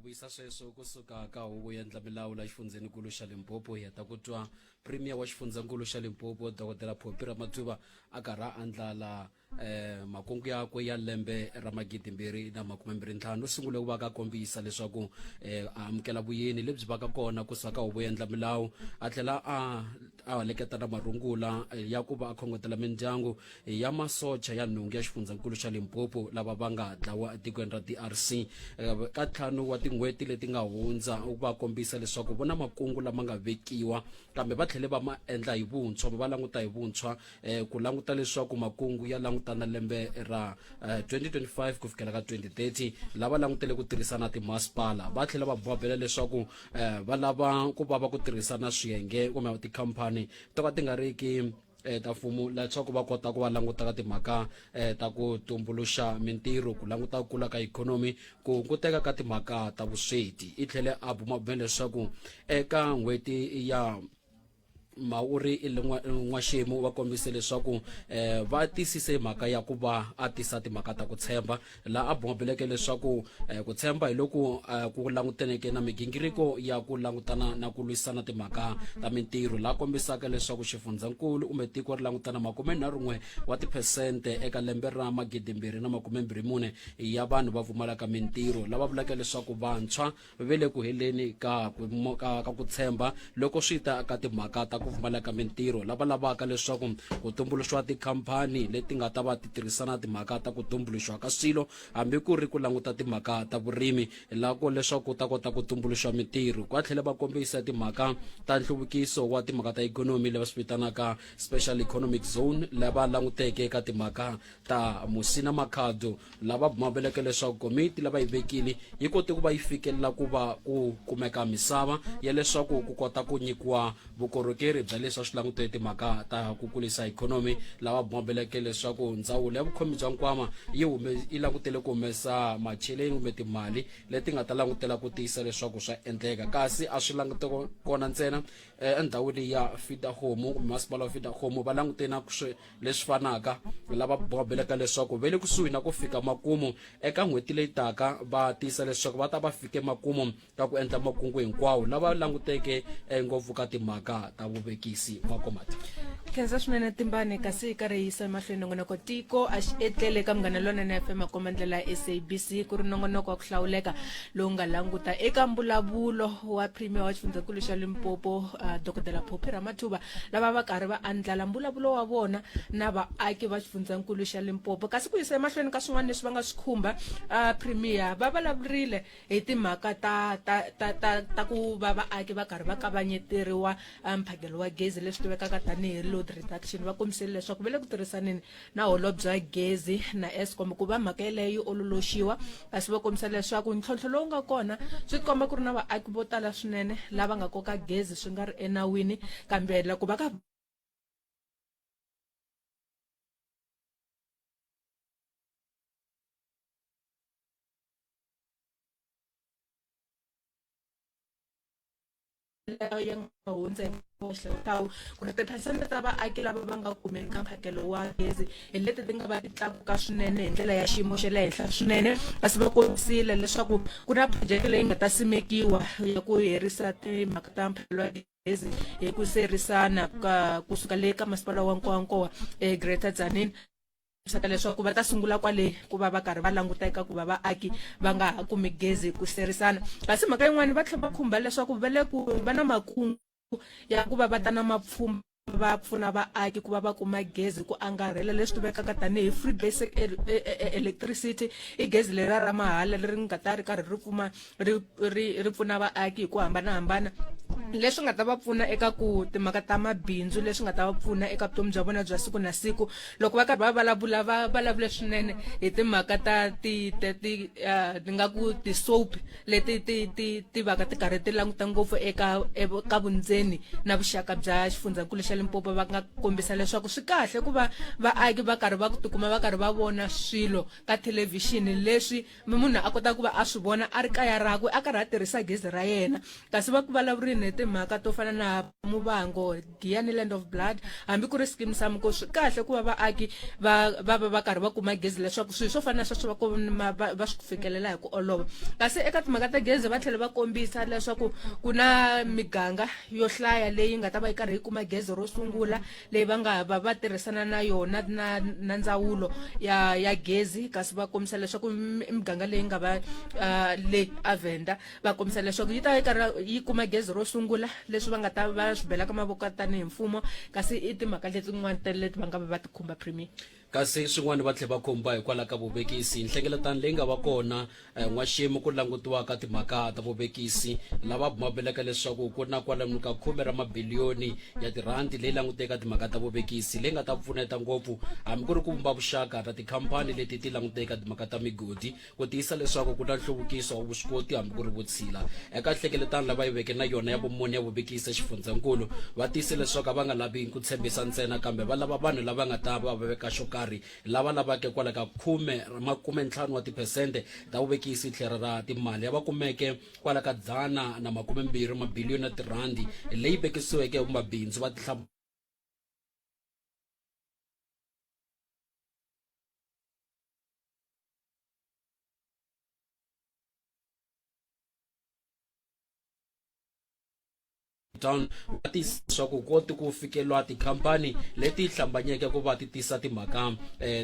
Vuyisa sweswo kusuka ka huvo ya endla milawu la xifundzeninkulu xa Limpopo hi heta ku twa premier wa xifundzeninkulu xa Limpopo Dr. Phophi Ramathuba a karhi a andlala makungu yakwe ya lembe ra 2025 u sungule ku va ka kombisa leswaku a amukela vuyeni lebyi va ka kona kusuka ka huvo ya endla milawu, a tlhela a leketa na marungula ya ku va a khongotela mindyangu ya masocha ya nhungu ya xifundzeninkulu xa Limpopo lava va nga dlawa etikweni ra DRC ka ntlhanu wa tin'hweti leti nga hundza, u va kombisa leswaku vona makungu lama nga vekiwa kambe va tlhele va ma endla hi vuntshwa, va languta hi vuntshwa ku languta leswaku makungu ya langutana lembe ra 2025 ku fikela ka 2030 lava langutele ku tirhisana timasipala. Va tlhela va bobela leswaku va lava ku va ku tirhisana swiyenge kumbe tikhampani to ka ti nga ri ki ta mfumo leswaku va kota ku va languta ka timhaka ta ku tumbuluxa mintirho, ku languta ku kula ka ikhonomi, ku hunguteka ka timhaka ta vusweti. I tlhele a bumabumela leswaku eka n'hweti ya Mauri Nwashemu va kombise leswaku va tisise mhaka ya ku va a tisa timhaka ta ku tshemba la a bumabeleke leswaku ku tshemba hi loko ku langutaneke na migingiriko ya ku langutana na ku lwisana timhaka ta mintirho la kombisaka leswaku xifundzankulu kumbe tiko ri langutana 41 wa tiphesente eka lembe ra 2024 ya vanhu va pfumalaka mintirho lava vulaka leswaku vantshwa ve le ku heleni ka ku tshemba loko swi ta ka timhaka ta ku pfumalaka mintirho lava lavaka leswaku ku tumbuluxiwa tikhampani leti nga ta va ti tirhisana timhaka ta ku tumbuluxiwa ka swilo hambi ku ri ku languta timhaka ta vurimi lako leswaku ta kota ku tumbuluxa mintirho kwa tlhela va kombisa timhaka ta nhluvukiso wa timhaka ta ikhonomi lava swi vitanaka special economic zone lava languteke eka timhaka ta Musina Makhado lava bumabeleke leswaku komiti lava yi vekile yi kote ku va yi fikelela ku va ku kumeka misava ya leswaku ku kota ku nyikiwa vukorhokeri bya leswi swi languteke timhaka ta ku kulisa ikhonomi lava bumabeleke leswaku ndzawulo ya vukhomi bya nkwama yi langutele ku humesa macheleni kumbe timali leti nga ta langutela ku tiyisa leswaku swa endleka kasi a swi languteka kona ntsena endhawini ya Fidahome kumbe masipala wa Fidahome va langute na leswi fanaka lava bumabeleka leswaku ve le kusuhi na ku fika makumu eka n'hweti leyi taka va tiyisa leswaku va ta va fike makumu ka ku endla makungu hinkwawo lava languteke ngopfu ka timhaka ta vuvekisi makomati khensa swinene Timbani kasi karhi yisa mahlweni nongonoko tiko a xi etlele ka Munghana Lonene FM makomandlela SABC ku ri nongonoko wa ku hlawuleka lowu nga languta eka mbulavulo wa premier wa xifundzankulu xa Limpopo Dr. Phophi Ramathuba lava va karhi va andlala mbulavulo wa vona na vaaki va xifundzankulu xa Limpopo kasi ku yisa emahlweni ka swin'wana leswi va nga swi khumba premier va vulavurile hi timhaka ta ku va vaaki va karhi va kavanyeteriwa mphakelo wa gezi leswi tivekaka tanihi load reduction va kombisile leswaku va le ku tirhisaneni na holobye bya gezi na Eskom ku va mhaka leyi ololoxiwa kasi va kombisa leswaku ntlhontlho lowu nga kona swi komba ku ri na vaaki vo tala swinene lava nga koka gezi swi nga ri enawini kambe loko va ka yang hundze tawu ku ri tiphesente ta vaaki lava va nga kumeni ka mphakelo wa gezi hi leti ti nga va ti tlakuka swinene hi ndlela ya xiyimo xa le henhla swinene kasi va kombisile leswaku ku na project leyi nga ta simekiwa ya ku herisa timhaka ta mphakelo wa gezi hi ku serisana kusuka le ka masipala wa Nkowankowa Greater Tzaneen saka leswaku va ta sungula kwale ku va va karhi va languta eka ku va vaaki va nga ha kumi gezi ku serisana kasi mhaka yin'wana va tlhela va khumba leswaku va le ku va na makungu ya ku va va ta na mapfhumba va pfuna vaaki ku va va kuma gezi ku angarhela leswi tivekaka tanihi free basic electricity i gezi leri ra mahala leri nga ta ri karhi ri pfuna vaaki hi ku hambanahambana leswi nga ta va pfuna eka ku timhaka ta mabindzu leswi nga ta va pfuna eka vutomi bya vona bya siku na siku loko va karhi va vulavula swinene hi timhaka ta ti nga ku ti soap leti ti va ka ti karhi ti languta ngopfu eka vundzeni na vuxaka bya xifundzankulu xa Limpopo va nga kombisa leswaku swi kahle ku va vaaki va karhi va tikuma va karhi va vona swilo ka thelevhixini leswi munhu a kota ku va a swi vona a ri kaya rakwe a karhi a tirhisa gezi ra yena kasi va ku vulavurini hi timhaka to fana na Mubango Giyani Land of Blood hambi ku ri scheme Samko swi kahle ku va vaaki va karhi va kuma gezi leswaku swilo swo fana na sweswo va swi fikelela hi ku olova kasi eka timhaka ta gezi va tlhela va kombisa leswaku ku na miganga yo hlaya leyi nga ta va yi karhi yi kuma gezi ro sungula leyi va nga va tirhisana na yona na ndzawulo ya gezi kasi va kombisa leswaku miganga leyi nga va le Avenda va kombisa leswaku yi ta yi kuma gezi ro sungula leswi va nga ta va swi belaka mavoko tanihi mfumo kasi i timhaka letin'wana leti va nga va ti khumba premier kasi swin'wana va tlhela va khumba hikwalaho ka vuvekisi nhlengeletano leyi nga va kona N'waxemu ku langutiwa ka timhaka ta vuvekisi lava bumabeleka leswaku ku na kwalomu ka 10 mabiliyoni ya tirandi leyi languteka timhaka ta vuvekisi leyi nga ta pfuneta ngopfu hambi ku ri ku vumba vuxaka na tikhampani leti ti languteka timhaka ta migodi ku tiyisa leswaku ku na nhluvukiso wa vuswikoti hambi ku ri vutshila eka nhlengeletano lava yi veke na yona ya vumune ya vuvekisi xifundzankulu va tiyise leswaku va nga lavi ku tshembisa ntsena kambe va lava vanhu lava nga ta va veka xo karhi lava lavake kwala ka 15 wa tiphesente ta vuvekisi tlhelo ra timali lava kumeke kwala ka 120 mabiliyoni ya tirandi leyi vekisiweke mabindzu va town va tisa leswaku koti ku fikelwa tikhampani leti hlambanyeke ku va ti tisa timhaka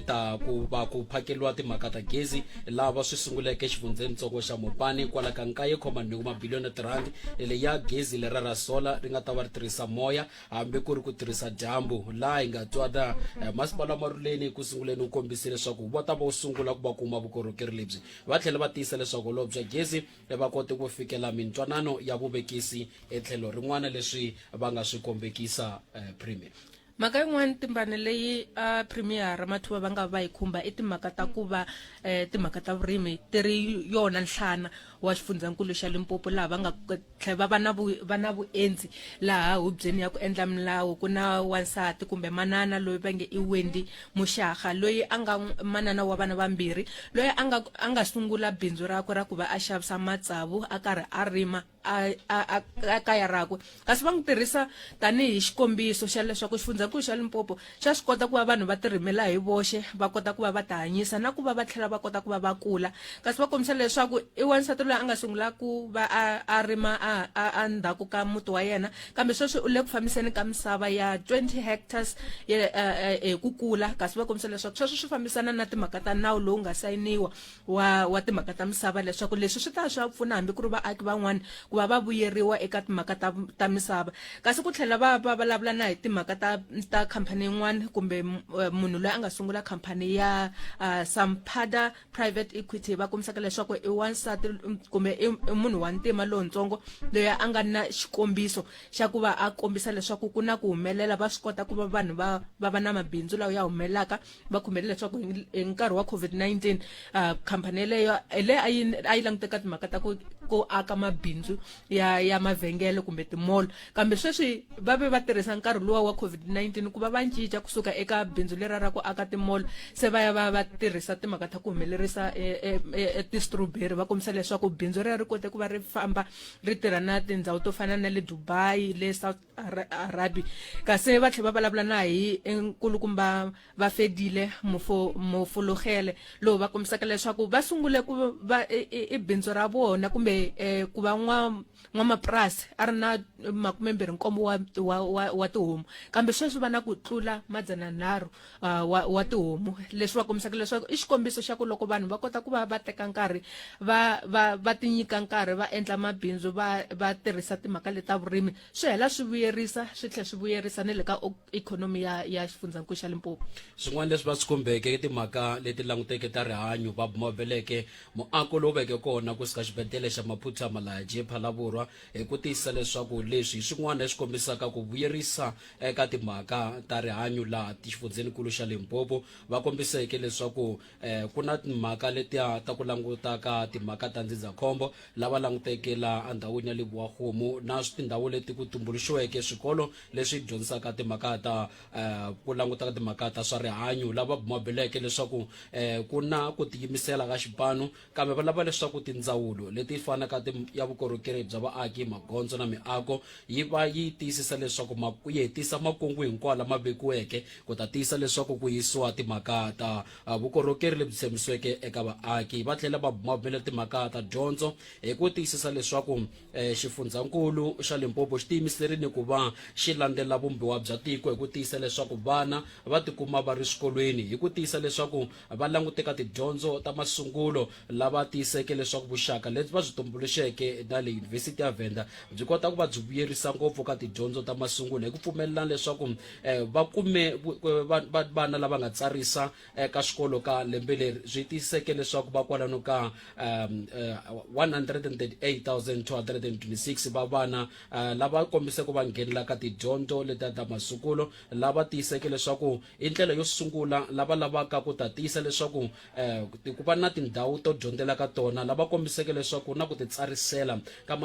ta ku va ku phakeliwa timhaka ta gezi lava swi sunguleke xifundzhenitsongo xa Mopani kwala ka 9.2 mabiliyoni tirandi leyi ya gezi lera ra solar ri nga ta va ri tirhisa moya hambi ku ri ku tirhisa dyambu laha hi nga twada masipala Maruleni ku sunguleni u kombisile leswaku va ta va sungula ku va kuma vukorhokeri lebyi va tlhela va tisa leswaku lo bya gezi va koti ku fikela mintwanano ya vuvekisi etlhelo rin'wana leswi va nga swi kombekisa premier mhaka yin'wana timbane leyi premier Ramathuba va nga va yi khumba i timhaka ta ku va timhaka ta vurimi ti ri yona nhlana wa xifundzhankulu xa Limpopo laha va nga tlhela va na vuendzi laha hubyeni ya ku endla milawu ku na wansati kumbe manana loyi va nge i Wendy Mushaga loyi a nga manana wa vana vambirhi loyi a nga sungula bindzu rakwe ra ku va a xavisa matsavu a karhi a rima a kaya rakwe kasi va n'wi tirhisa tanihi xikombiso xa leswaku xifundzhankulu xa Limpopo xa swi kota ku va vanhu va tirhimela hi voxe va kota ku va va tihanyisa na ku va va tlhela va kota ku va va kula kasi va kombisa leswaku i wansati loyi a nga sungula ku va a rima a ndzhaku ka muti wa yena kambe sweswi u le ku fambiseni ka misava ya 20 hectares ku kula kasi va kombisa leswaku sweswi swi fambisana na timhaka ta nawu lowu nga sayiniwa wa timhaka ta misava leswaku leswi swi ta swa pfuna hambi ku ri vaaki van'wana ku va va vuyeriwa eka timhaka ta misava kasi ku tlhela va vulavula na hi timhaka ta khampani yin'wana kumbe munhu loyi a nga sungula khampani ya Sampada Private Equity va kombisaka leswaku i wansati kumbe i munhu wa ntima lontsongo loyi a nga na xikombiso xa ku va a kombisa leswaku ku na ku humelela va swi kota ku va vanhu va va na mabindzu lawa ya humelaka va khumele leswaku hi nkarhi wa COVID-19 khampani leyo a yi languteka timhaka ta ku aka mabindzu ya mavhengele kumbe timall kambe sweswi va ve va tirhisa nkarhi luwa wa COVID-19 ku va va cinca kusuka eka bindzu lera ra ku aka timall se va ya va tirhisa timhaka ta ku humelerisa ti-strawberry va kombisa leswaku bindzu ri kote ku va ri famba ri tirha na tindhawu to fana na le Dubai le South Arabia kasi va tlhela va vulavula na hi enkulukumba va Fedile Mofologele lowu va kombisaka leswaku va sungule ku va i bindzu ra vona kumbe ku va n'wamapurasi a ri na 27 wa tihomu kambe sweswi va na ku tlula 103 wa tihomu leswi va kombisaka leswaku i xikombiso xa ku loko vanhu va kota ku va teka nkarhi va tinyika nkarhi va endla mabindzu va tirhisa timhaka leta vurimi swi hela swi vuyerisa swi tlhela swi vuyerisa ne le ka ikhonomi ya xifundzhankulu xa Limpopo swin'wana leswi va swi kombeke timhaka leti languteke ta rihanyo va bumaveleke muako lowu veke kona kusuka xibedhlele xa Maphutha Malaji Phalaborwa hi ku tiyisisa leswaku leswi swin'wana leswi kombisaka ku vuyerisa eka timhaka ta rihanyo laha xifundzhenikulu xa Limpopo va kombiseke leswaku ku na timhaka letiya ta ku langutaka timhaka ta ndzindzakhombo lava languteke la andhawini ya le Buagomo na tindhawu leti ku tumbuluxiweke swikolo leswi dyondzisaka timhaka ta ku langutaka timhaka ta swa rihanyo lava bumabeleke leswaku ku na ku tiyimisela ka xipano kambe va lava leswaku tindzawulo leti fanaka ya vukorhokeri bya vaaki magondzo na miako yi va yi tiyisisa leswaku yi hetisa makungu hinkwawo lama vekiweke ku ta tiyisa leswaku ku yisiwa timhaka ta vukorhokeri lebyi tshembisiweke eka vaaki va tlhela va bumabela timhaka ta dyondzo hi ku tiyisisa leswaku xifundzhankulu xa Limpopo xi tiyimiserile ku va xi landzela vumbiwa bya tiko hi ku tiyisa leswaku vana va tikuma va ri swikolweni hi ku tiyisa leswaku va languteka tidyondzo ta masungulo lava tiyiseke leswaku vuxaka lebyi va byi tumbuluxeke na le University ya Venda byi kota ku va byi vuyerisa ngopfu ka tidyondzo ta masungulo hi ku pfumelelana leswaku va kume vana lava nga tsarisa eka xikolo ka lembe leri byi tiyiseke leswaku va kwalano ka 138,226 va vana lava kombise ku va nghenela ka tidyondzo leta ta masukulo lava tiyiseke leswaku i ndlela yo sungula lava lavaka ku ta tiyisa leswaku ku va na tindhawu to dyondzela ka tona lava kombiseke leswaku na ku titsarisela ka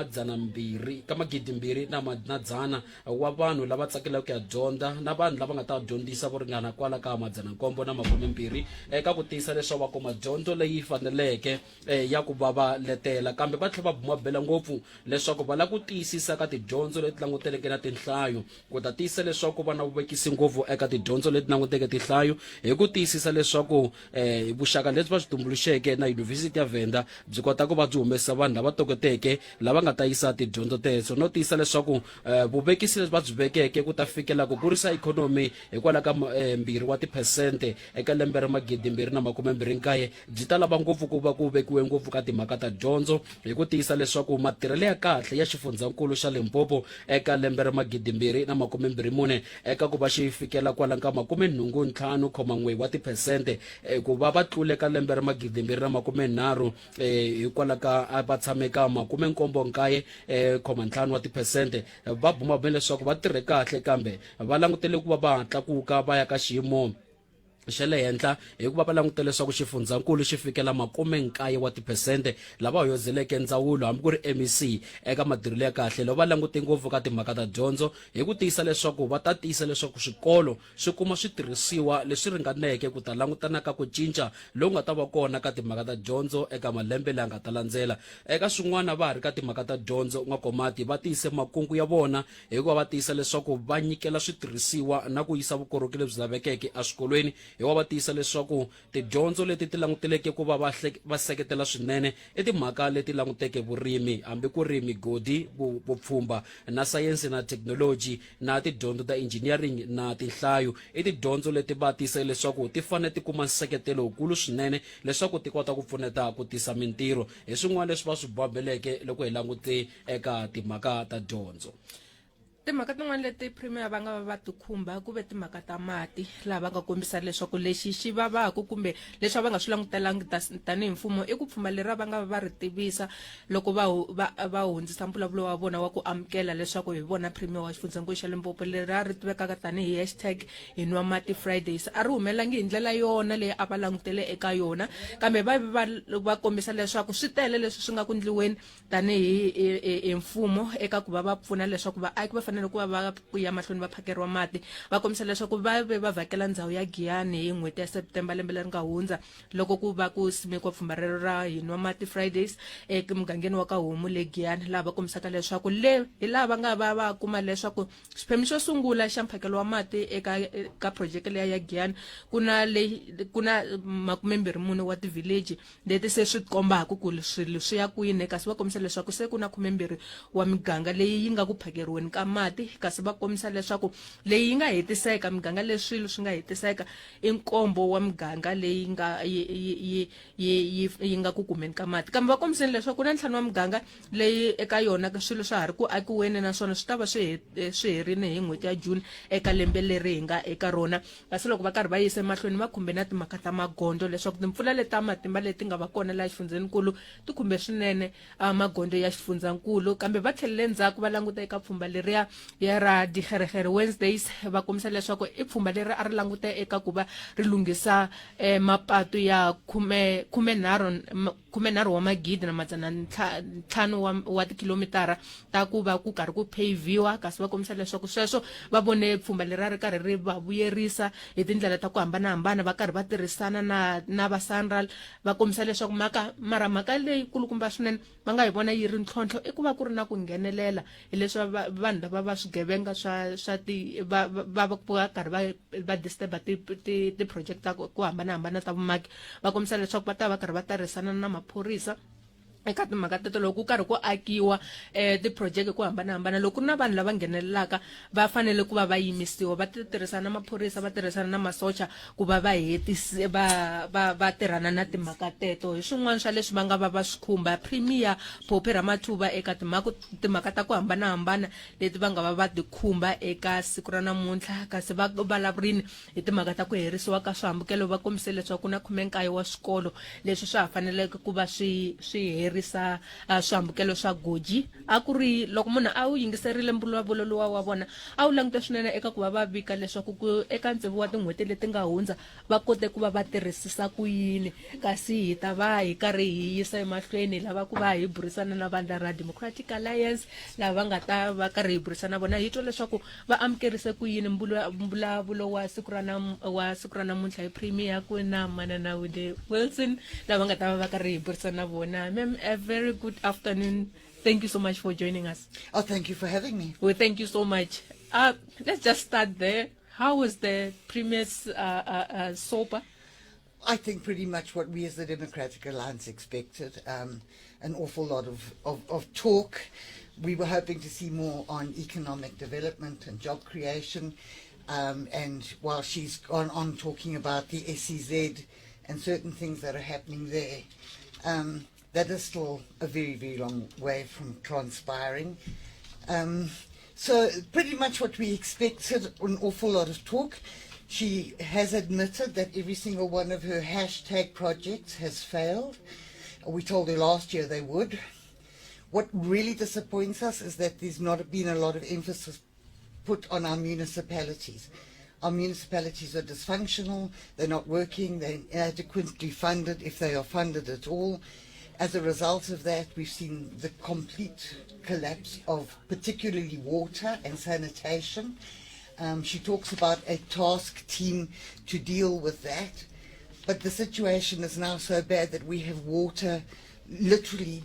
magidimbirhi na 100 wa vanhu lava tsakelaka ku ya dyondza na vanhu lava nga ta dyondzisa vo ringana kwala ka 720 eka ku tiyisa leswaku va kuma dyondzo leyi faneleke ya ku va letela kambe va tlhela va bumabela ngopfu leswaku va lava ku tiyisisa ka tidyondzo leti languteleke na tinhlayo ku ta tiyisa leswaku va na vuvekisi ngopfu eka tidyondzo leti languteke tinhlayo hi ku tiyisisa leswaku vuxaka lebyi va byi tumbuluxeke na Yunivhesiti ya Venda byi kota ku va byi humesa vanhu lava tokoteke lava nga ta yisa tidyondzo teto no tiyisa leswaku vuvekisi lebyi va byi vekeke ku ta fikela ku kurisa ikhonomi hikwalaho ka 2% eka lembe ra 2029 byi ta lava ngopfu ku va ku vekiwe ngopfu ka timhaka ta dyondzo hi ku tiyisa leswaku matirhelo ya kahle ya xifundzankulu xa Limpopo eka lembe ra 2024 eka ku va xi fikela kwala ka 85.1% ku va va tlule ka lembe ra 2030 hikwalaho ka va tshameka 79.5% va bumabela leswaku va tirhe kahle kambe va langutele ku va va tlakuka va ya ka xiyimo xa le henhla hikuva va langutele leswaku xifundzankulu xi fikela 90% lava hoyozeleke ndzawulo hambi ku ri MEC eka matirhelo ya kahle loko va langute ngopfu ka timhaka ta dyondzo hi ku tiyisa leswaku va ta tiyisa leswaku swikolo swi kuma switirhisiwa leswi ringaneke ku ta langutana ka ku cinca loku nga ta va kona ka timhaka ta dyondzo eka malembe laya nga ta landzela eka swin'wana va ha ri ka timhaka ta dyondzo n'wakomati va tiyise makungu ya vona hikuva va tiyisa leswaku va nyikela switirhisiwa na ku yisa vukorhokeri lebyi lavekeke eswikolweni hi wa va tiyisa leswaku tidyondzo leti ti languteleke ku va va seketela swinene i timhaka leti languteke vurimi hambi ku ri migodi vupfhumba na sayense na technology na tidyondzo ta engineering na tinhlayo i tidyondzo leti va tiyisa leswaku ti fanele ti kuma nseketelo wukulu swinene leswaku ti kota ku pfuneta ku tisa mintirho hi swin'wana leswi va swi bambeleke loko hi langute eka timhaka ta dyondzo. timhaka tin'wana leti premier va nga va tikhumba ku ve timhaka ta mati laha va nga kombisa leswaku lexi xi vavaku kumbe leswi va nga swi langutelangi tanihi mfumo i ku pfumalera va nga va ri tivisa loko va hundzisa mbulavulo wa vona wa ku amukela leswaku hi vona premier wa xifundzankulu xa Limpopo leri a ri tivekaka tanihi #hinwa mati Fridays a ri humelangi hi ndlela yona leyi a va langutele eka yona kambe va kombisa leswaku swi tele leswi swi nga ku ndliweni tanihi mfumo eka ku va va pfuna leswaku vaaki va fanele ku va ya mahlweni va phakeriwa mati va kombisa leswaku va vhakela ndhawu ya Giyani hi n'hweti ya September lembe leri nga hundza loko ku va ku simekiwa pfhumba rero ra hinwa mati Fridays emugangeni wa ka Homu le Giyani laha va kombisaka leswaku hi laha va nga va kuma leswaku xiphemu xo sungula xa mphakelo wa mati eka project leya ya Giyani kuna 24 wa ti-village leti se swi kombaka ku swilo swi ya kwini kasi va kombisa leswaku se kuna 12 wa miganga leyi yi nga ku phakeriweni ka mati kasi va kombisa leswaku leyi nga hetiseka miganga leswi swi nga hetiseka i nkombo wa miganga leyi nga yi nga ku kumeni ka mati kambe va kombisa leswaku ku na 5 wa miganga leyi eka yona swilo swa ha ri ku akiweni naswona swi ta va swi herini hi n'hweti ya June eka lembe leri hi nga eka rona kasi loko va karhi va yisa mahlweni va khumbe na timhaka ta magondo leswaku timpfula leti ta matimba leti nga va kona laha xifundzenikulu ti khumbe swinene magondo ya xifundzankulu kambe va tlhelele ndzhaku va languta eka pfhumba leriya ya ra Dikgeregere Wednesdays va kombisa leswaku i pfhumba leri a ri languta eka ku va ri lunghisa mapatu ya 13 wa magidi na 500 wa tikilomitara ta ku va ku karhi ku paviwa kasi va kombisa leswaku sweswo va vone pfhumba leri ri karhi ri va vuyerisa hi tindlela ta ku hambanahambana va karhi va tirhisana na va SANRAL va kombisa leswaku mhaka leyi kulukumba swinene va nga hi vona yi ri ntlhontlho i ku va ku ri na ku nghenelela hi leswi vanhu lava va swigevenga va karhi va disturba ti-project ta ku hambanahambana ta vumaki va kombisa leswaku va ta va karhi va tirhisana na maphorisa eka timhaka teto loko ku karhi ku akiwa ti-project ku hambanahambana loko ku ri na vanhu lava nghenelelaka va fanele ku va va yimisiwa va tirhisana na maphorisa va tirhisana na masocha ku va va tirhana na timhaka teto hi swin'wana swa leswi va nga va swi khumba premier Phophi Ramathuba eka timhaka ta ku hambanahambana leti va nga va tikhumba eka siku ra namuntlha kasi va vulavurini hi timhaka ta ku herisiwa ka swihambukelo va kombise leswaku ku na 19 wa swikolo leswi swa ha faneleke ku va swi tirhisa swihambukelo swa goji a ku ri loko munhu a wu yingiserile mbulavulo luwa wa vona a wu langute swinene eka ku va va vika leswaku eka ntsevu wa tin'hweti leti nga hundza va kote ku va va tirhisisa ku yini kasi hi ta va hi karhi hi yisa emahlweni lava ku va hi burisana na vandla ra Democratic Alliance lava nga ta va karhi hi burisana na vona hi twa leswaku va amukerise ku yini mbulavulo wa siku ra namuntlha hi premier ku na manana Winde Wilson lava nga ta va karhi hi burisana na vona. Ma'am, a very good afternoon. Thank you so much for joining us. Oh, thank you for having me. Well, thank you so much. Let's just start there. How was the Premier's SOPA? I think pretty much what we as the Democratic Alliance expected. An awful lot of talk. We were hoping to see more on economic development and job creation. And while she's gone on talking about the SEZ and certain things that are happening there, that is still a very, very long way from transpiring. So pretty much what we expected, an awful lot of talk. She has admitted that every single one of her hashtag projects has failed. We told her last year they would. What really disappoints us is that there's not been a lot of emphasis put on our municipalities. Our municipalities are dysfunctional, they're not working, they're inadequately funded, if they are funded at all. As a result of that, we've seen the complete collapse of particularly water and sanitation. She talks about a task team to deal with that, but the situation is now so bad that we have water literally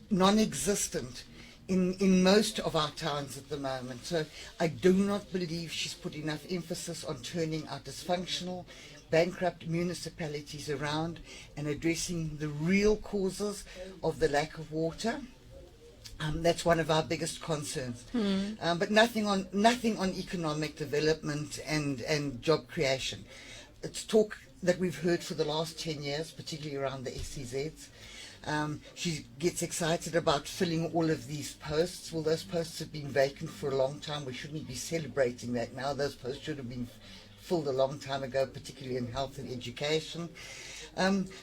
non-existent in most of our towns at the moment. So I do not believe she's put enough emphasis on turning our dysfunctional, bankrupt municipalities around and addressing the real causes of the lack of water. That's one of our biggest concerns. But nothing on economic development and job creation. It's talk that we've heard for the last 10 years, particularly around the SEZs. She gets excited about filling all of these posts. Well, those posts have been vacant for a long time. We shouldn't be celebrating that now. Those posts should have been filled a long time ago, particularly in health and education.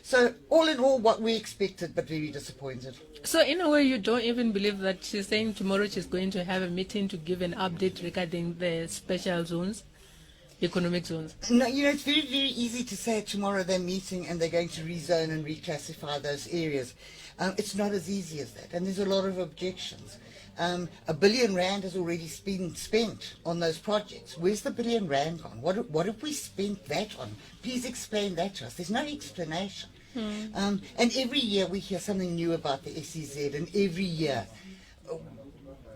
So all in all, what we expected, but very disappointed. So in a way, you don't even believe that she's saying tomorrow she's going to have a meeting to give an update regarding the special zones, economic zones? No, it's very, very easy to say tomorrow they're meeting and they're going to rezone and reclassify those areas. It's not as easy as that, and there's a lot of objections. R1 billion has already been spent on those projects. Where's the R1 billion gone? What have we spent that on? Please explain that to us. There's no explanation. And every year we hear something new about the SEZ, and every year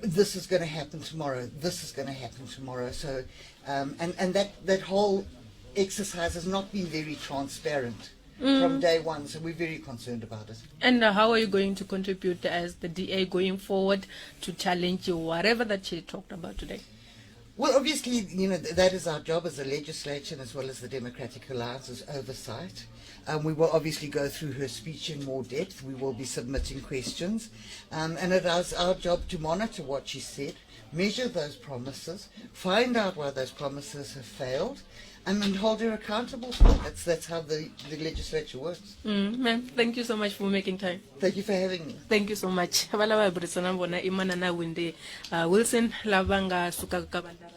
this is going to happen tomorrow, this is going to happen tomorrow. So, and that whole exercise has not been very transparent from day one, so we're very concerned about it. And how are you going to contribute as the DA going forward to challenge whatever that she talked about today? Well, obviously, that is our job as a legislature as well as the Democratic Alliance's oversight. We will obviously go through her speech in more depth. We will be submitting questions. And it is our job to monitor what she said, measure those promises, find out why those promises have failed, and then hold her accountable for it. That's how the legislature works. Ma'am, thank you so much for making time. Thank you for having me. Thank you so much. Abalava burisana bona imanana Winde Wilson lavanga suka ka vandla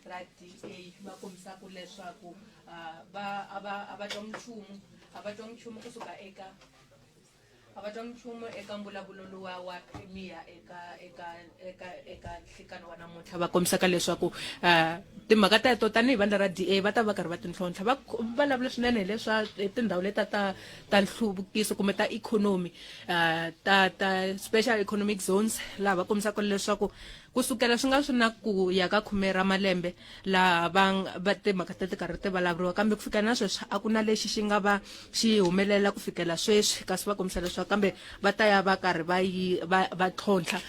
ra DA va kombisa ku leswaku abatwa mchumu kusuka eka mbulavulo luwa wa premier eka nhlikano wa namuntlha va kombisaka leswaku timhaka teto tanihi vandla ra DA va ta va karhi va tintlhontlha va vulavula swinene hi leswa tindhawu leta ta nhluvukiso kumbe ta ikhonomi ta special economic zones laha va kombisaka leswaku kusukela swi nga swi na ku ya ka 10 ra malembe laha va timhaka ti karhi ti vulavuriwa kambe ku fikela na sweswi a ku na lexi xi nga va xi humelela ku fikela sweswi kasi va kombisa leswaku kambe va ta ya va karhi va tlhontlha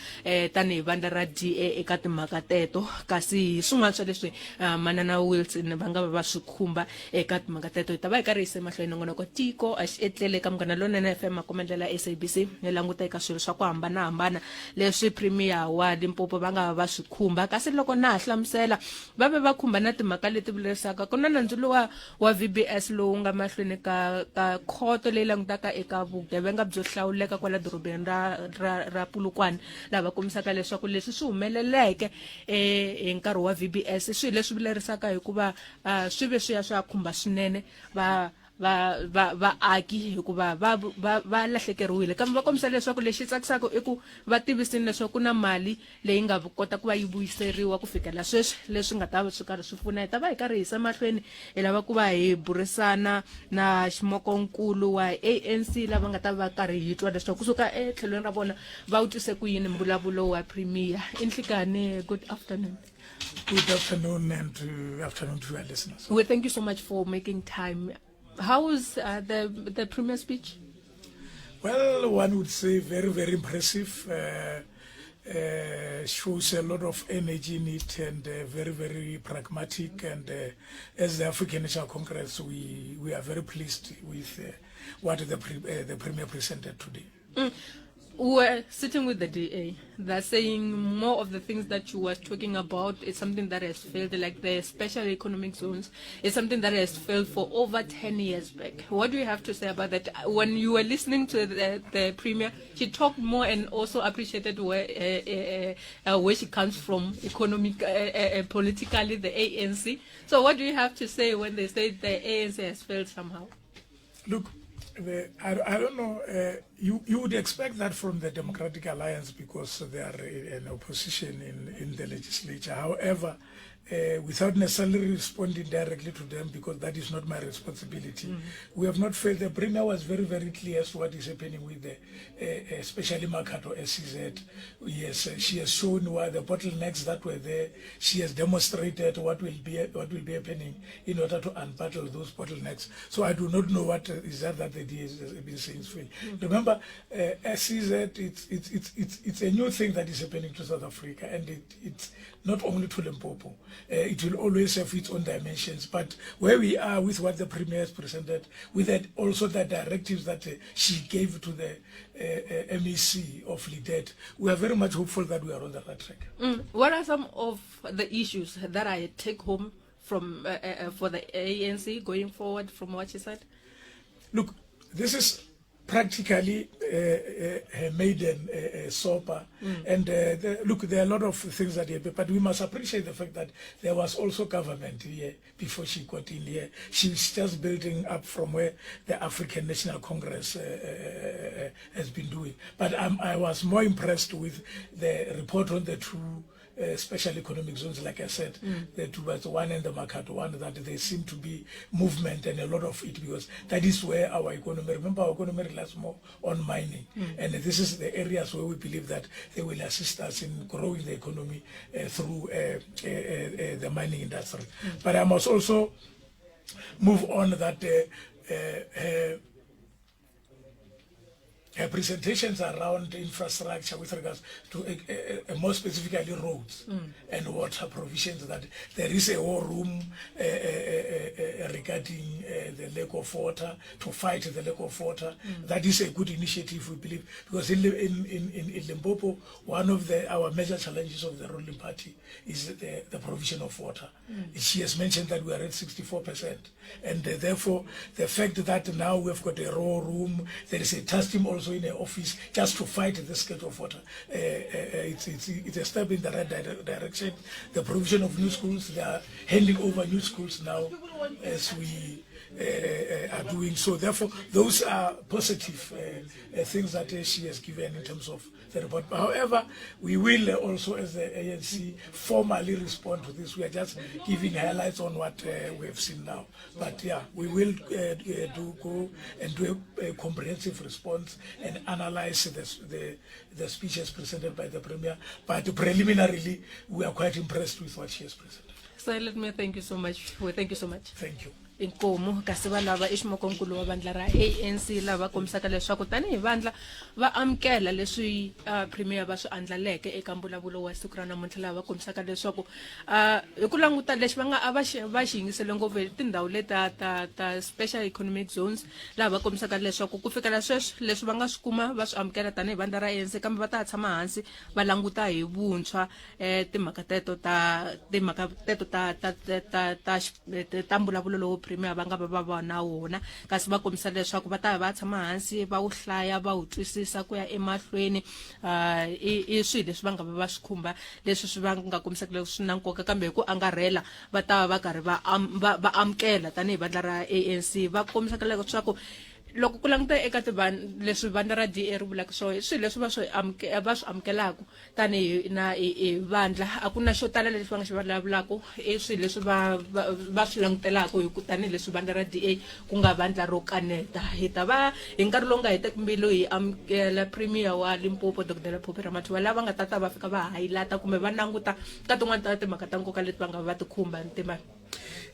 tanihi vandla ra DA eka timhaka teto kasi swin'wana swa leswi manana Wilson va nga va swi khumba eka timhaka teto hi ta va hi karhi hi se mahlweni nongonoko tiko a xi etlele ka Munghana Lonene FM a komendlela SABC hi languta eka swilo swa ku hambanahambana leswi premier wa Limpopo va nga va swi khumba kasi loko na ha hlamusela va ve va khumba na timhaka leti vulerisaka ku na nandzu lowa wa VBS lowu nga mahlweni ka khoto leyi langutaka eka vugevenga byo hlawuleka kwala dorobeni ra Polokwane lava kombisaka leswaku leswi swi humeleleke hi nkarhi wa VBS swi leswi vilerisaka hikuva swi ve swi ya swi ya khumba swinene vaaki hikuva va lahlekeriwile kambe va kombisa leswaku lexi tsakisaka i ku va tivisini leswaku ku na mali leyi nga kota ku va yi vuyiseriwa ku fikela sweswi leswi nga ta va swi karhi swi pfuna hi ta va hi karhi hi se mahlweni hi lava ku va hi burisana na ximokonkulu wa ANC lava nga ta va karhi hi twa leswaku kusuka etlhelweni ra vona va utise ku yini mbulavulo wa premier Inhlikani. Good afternoon. Good afternoon and afternoon to your listeners. Well, thank you so much for making time. How was the premier speech? Well, one would say very, very impressive. Shows a lot of energy in it and very, very pragmatic. And as the African National Congress, we are very pleased with what the premier presented today. We're sitting with the DA. They're saying more of the things that you were talking about is something that has failed, like the special economic zones, is something that has failed for over 10 years back. What do you have to say about that? When you were listening to the premier, she talked more and also appreciated where she comes from, economic, politically, the ANC. So what do you have to say when they say the ANC has failed somehow? Look, I don't know, you would expect that from the Democratic Alliance because they are an opposition in the legislature. However, without necessarily responding directly to them, because that is not my responsibility. We have not failed. The premier was very, very clear as to what is happening with the, especially Makato SCZ. Yes, she has shown why the bottlenecks that were there. She has demonstrated what will be happening in order to unbattle those bottlenecks. So I do not know what is that the DA has been saying is failed. Remember, SCZ, it's a new thing that is happening to South Africa, and it's not only to Limpopo. It will always have its own dimensions, but where we are with what the premier has presented, with that also the directives that she gave to the MEC of LIDET, we are very much hopeful that we are on the right track. What are some of the issues that I take home from for the ANC going forward from what she said? Look, this is practically her maiden SOPA. And look, there are a lot of things that happen, but we must appreciate the fact that there was also government here before she got in here. She's just building up from where the African National Congress has been doing. But I was more impressed with the report on the two special economic zones, like I said, the Tubat one and the Makato one, that there seem to be movement and a lot of it, because that is where our economy, remember our economy relies more on mining. And this is the areas where we believe that they will assist us in growing the economy through the mining industry. But I must also move on that presentations around infrastructure with regards to more specifically roads and water provisions, that there is a war room regarding the lack of water, to fight the lack of water. That is a good initiative, we believe, because in Limpopo, one of our major challenges of the ruling party is the provision of water. She has mentioned that we are at 64%, and therefore the fact that now we've got a raw room, there is a task team also in the office just to fight the scarcity of water. It's a step in the right direction. The provision of new schools, they are handing over new schools now as we are doing. So therefore, those are positive things that she has given in terms of the report. However, we will also, as the ANC, formally respond to this. We are just giving highlights on what we have seen now. But yeah, we will go and do a comprehensive response and analyze the speeches presented by the Premier. But preliminarily, we are quite impressed with what she has presented. So let me thank you so much. Well, thank you so much. Thank you. inkomo kasi va lava iximokonkulu wa vandla ra ANC lava kombisaka leswaku tanihi vandla va amukela leswi premier va swi andlaleke eka mbulavulo wa siku ra namuntlha lava kombisaka leswaku hi ku languta lexi va nga va xi yingisele ngopfu hi tindhawu leti ta special economic zones lava kombisaka leswaku ku fikela sweswi leswi va nga swi kuma va swi amukela tanihi vandla ra ANC kambe va ta tshama hansi va languta hi vuntshwa timhaka teto ta mbulavulo lowu premier va nga va na wona kasi va kombisa leswaku va ta va tshama hansi va wu hlaya va wu twisisa ku ya emahlweni i swilo leswi va nga va swi khumba leswi swi va nga komisaka leswi swi na nkoka kambe hi ku angarhela va ta va karhi va amukela tanihi vandla ra ANC va komisaka leswaku loko ku languta eka leswi vandla ra DA ri vulaka swona swilo leswi va swi amukelaka tanihi na vandla a ku na xo tala leswi va nga xi vulavulaka i swilo leswi va swi langutelaka hi ku tanihi leswi vandla ra DA ku nga vandla ro kaneta hi ta va hi nkarhi lowu nga heteki mbilu hi amukela premier wa Limpopo Dr. Phophi Ramathuba lava nga ta va fika va highlighta kumbe va languta ka tin'wana ta timhaka ta nkoka leti va nga va tikhumba ntima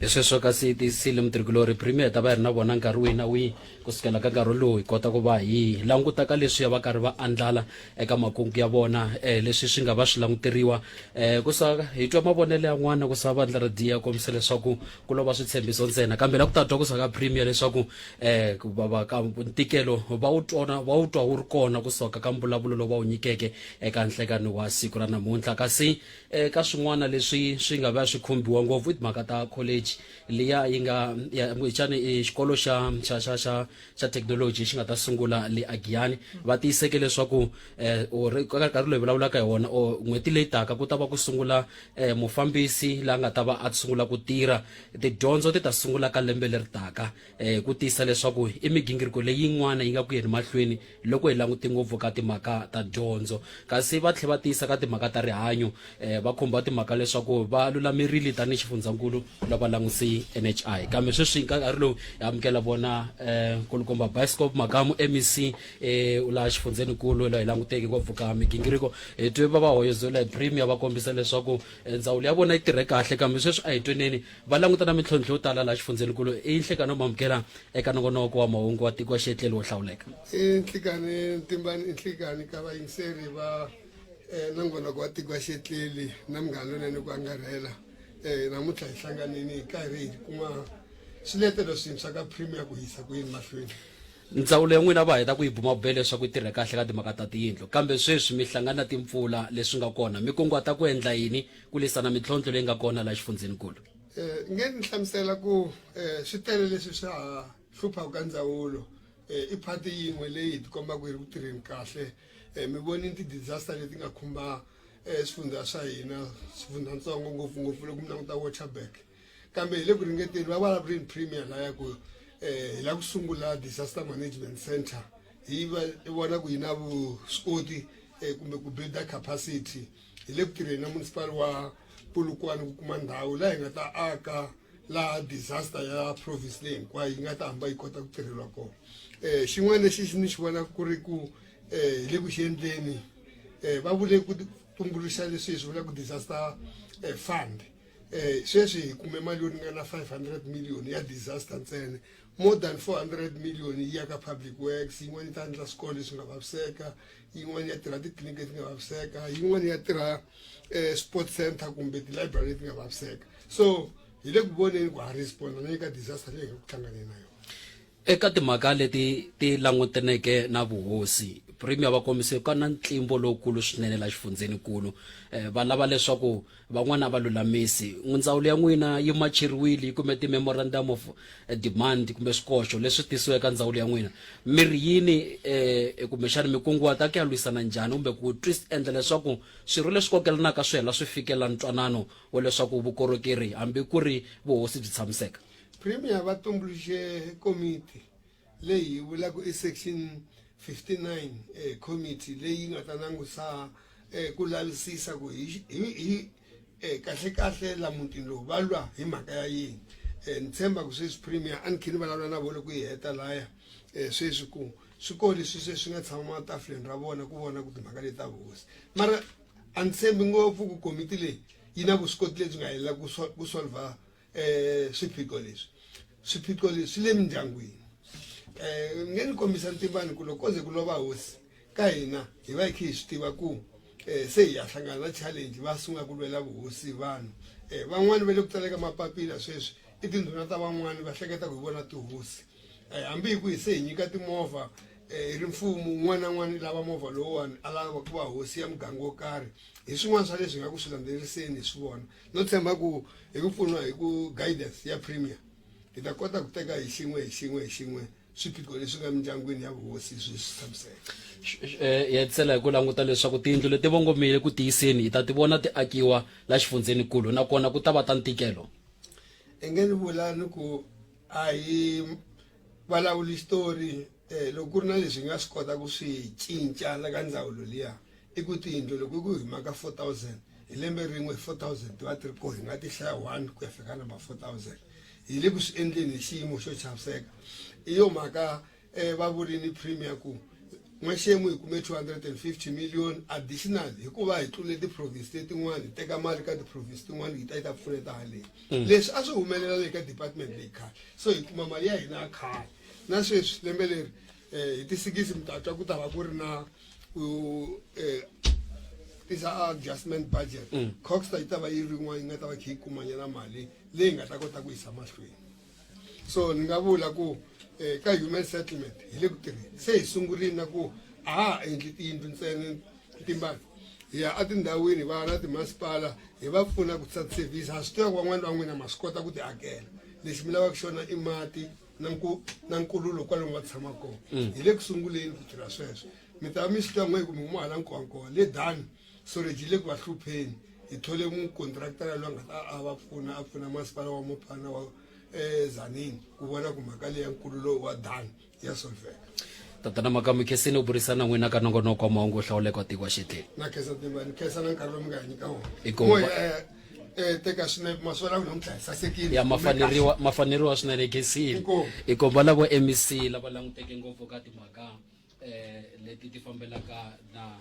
hi sweswo kasi tisile mutirhikulori premier ta va hi ri na vona nkarhi wihi na wihi kusukela ka nkarhi lowu hi kota ku va hi languta ka leswi ya va karhi va andlala eka makungu ya vona leswi swi nga va swi languteriwa kusa hi twa mavonelo yan'wana kusa vandla ra DA kombisa leswaku ku lova switshembiso ntsena kambe la ku ta twa kusa ka premier leswaku ka ntikelo va wu twa wu ri kona kusuka ka mbulavulo lowu va wu nyikeke eka nhlekani wa siku ra namuntlha kasi ka swin'wana leswi swi nga va swi khumbiwa ngopfu i timhaka ta college liya yi nga xani xikolo xa technology xi nga ta sungula le Agiyani va tiyiseke leswaku ka nkarhi loyi vulavulaka hi wona n'hweti leyi taka ku ta va ku sungula mufambisi la nga ta va a sungula ku tirha tidyondzo ti ta sungula ka lembe leri taka ku tiyisa leswaku i migingiriko leyin'wana yi nga ku yeni mahlweni loko hi languti ngopfu ka timhaka ta dyondzo kasi va tlhe va tiyisa ka timhaka ta rihanyo va khumba timhaka leswaku va lulamerile tanihi xifundzankulu lava langusi NHI kambe sweswi nkarhi lowu hi amukela vona kulukomba Bioscope Magamu MEC la xifundzenikulu la hi languteki ngopfu ka migingiriko hi twe va hoyozela premier va kombisa leswaku ndzawulo ya vona yi tirhe kahle kambe sweswi a hi tweneni va languta na mintlhontlho yo tala la xifundzenikulu i nhlekano mamukela eka nongonoko wa mahungu wa tiko wa xietlelo wo hlawuleka nhlekani timbani nhlekani ka vayingiseri va nongonoko wa tiko wa xietleli na munghana lonene ku angarhela namuntlha hi hlanganini hi karhi hi kuma swiletelo swintshwa ka premier ku yisa ku yini mahlweni ndzawulo ya n'wina va heta ku yi bumabele leswaku yi tirhe kahle ka timhaka ta tiyindlu kambe sweswi mi hlangana timpfula leswi nga kona mi kunguhata ku endla yini ku lwisana mintlhontlho leyi nga kona la xifundzenikulu nge ni hlamusela ku swi tele leswi swa ha hluphaka ka ndzawulo i phati yin'we leyi hi tikombaka hi ri ku tirheni kahle mi vonini ti-disaster leti nga khumba swifundza swa hina swifundzatsongo ngopfungopfu loko mi languta Waterberg kambe hi le ku ringeteni va vulavurini premier laya ku hi la ku sungula disaster management center hi vona ku hi na vuswikoti kumbe ku builda capacity hi le ku tirheni na municipal wa Polokwane ku kuma ndhawu laha hi nga ta aka laha disaster ya province leyi hinkwayo yi nga ta hamba yi kota ku tirheriwa kona xin'wana lexi ni xi vona ku ri ku hi le ku xiendleni va vule ku tumbuluxa leswi hi swi vula ku disaster fund sweswi hi kume mali yo ringana 500 million ya disaster ntsena more than 400 million yi ya ka public works yin'wana yi ta endla swikolo leswi nga vaviseka yin'wana ya tirha titliliniki leti nga vaviseka yin'wana ya tirha sport center kumbe ti-library leti nga vaviseka so hi le ku voneni ku ha responda na eka disaster leyi hi nga ku hlanganeni na yona eka timhaka leti ti langutaneke na vuhosi premier va kombise ka na ntlimbo lowukulu swinene la xifundzenikulu va lava leswaku van'wana va lulamisi ndzawulo ya n'wina yi macheriwile yi kume ti-memorandum of demand kumbe swikoxo leswi tisiweka ndzawulo ya n'wina miri yini kumbexana mi kunguhata ku ya lwisana njhani kumbe ku endla leswaku swirho leswi kokelanaka swi hela swi fikela ntwanano wa leswaku vukorhokeri hambi ku ri vuhosi byi tshamiseka premier va tumbuluxe komiti leyi vulaka i section 59 committee leyi nga ta langusa ku lavisisa ku hi kahle la mutini lowu va lwa hi mhaka ya yini ni tshemba ku sweswi premier a ni khini vulavula na vona ku yi heta laya sweswi ku swikolo leswi sweswi nga tshama matafuleni ra vona ku vona ku timhaka leti ta vuhosi mara a ni tshembi ngopfu ku komiti leyi yi na vuswikoti lebyi nga helela ku solva swiphiqo leswi swiphiqo leswi le mindyangwini nge ni kombisa ntimbani ku loko koze ku lova hosi ka hina hi va hi khe hi swi tiva ku se hi ya hlangana na challenge va sungula ku lwela vuhosi vanhu van'wani va le ku tsaleka mapapila sweswi i tindhuna ta van'wani va hleketa ku hi vona tihosi hambi hi ku hi se hi nyika timovha hi ri mfumo un'wana na un'wana lava movha lowuwani a lava ku va hosi ya muganga wo karhi hi swin'wana swa leswi hi nga ku swi landzeleriseni hi swi vona no tshemba ku hi ku pfuniwa hi ku guidance ya premier hi ta kota ku teka hi xin'we swiphiqo leswi nga mindyangwini ya vuhosi swi tshamiseka hi hetisela hi ku languta leswaku tiyindlu leti vongomile ku tiyiseni hi ta ti vona ti akiwa la xifundzenikulu nakona ku ta va ta ntikelo hi nge ni vula ni ku a hi vulavuli xitori loko ku ri na leswi hi nga swi kota ku swi cinca la ka ndzawulo liya i ku tiyindlu loko ku hi maka 4,000 hi lembe rin'we 4,000 ti va ti ri koho hi nga ti hlaya 1 ku ya fika number 4,000 hi le ku swi endleni hi xiyimo xo chaviseka i yo mhaka va vurini premier ku n'wexemu hi kume 250 million additional hikuva hi tlule ti-province letin'wana hi teka mali ka ti-province tin'wana hi ta pfuneta haleni leswi a swi humelela le ka department leyi khale so hi kuma mali ya hina khale na sweswi lembe leri hi ti-6 mitatwa ku ta va ku ri na tisa adjustment budget coxta yi ta va yi rin'wana yi nga ta va khe yi kumanyana mali leyi nga ta kota ku yisa mahlweni so ni nga vula ku ka human settlement hi le ku tirheni se hi sungurile na ku a ha endli tiyindlu ntsena timbani hi ya atindhawini va na timasipala hi va pfuna ku tisa ti-service ha swi tiva ku van'wana va n'wina ma swi kota ku ti hakela lexi mi lavaka xona i mati na nkululo kwalomu va tshama kona hi le ku sunguleni ku tirha sweswo mi ta va mi swi tiva n'we ku mi huma hala nkowankowa le dani soreji le ku va hlupheni hi thole mucontractora loyi a nga ta a va pfuna a pfuna masipala wa mopana wa Zanini ku vona ku mhaka leya nkululo wa dani ya solveka tatana makamu khesini u burisana n'wina ka nongonoko wa mahungu hlawuleka wa tiko wa xitleni na khensa timbani khensa na nkarhi lowu mi nga hi nyika Ikomba. wona teka swinepe maswala ku namuntlha hi sasekile ya mafaneriwa swinene khesini Inkomu. hi komba lavo MEC lava languteke ngopfu ka timhaka leti ti fambelaka na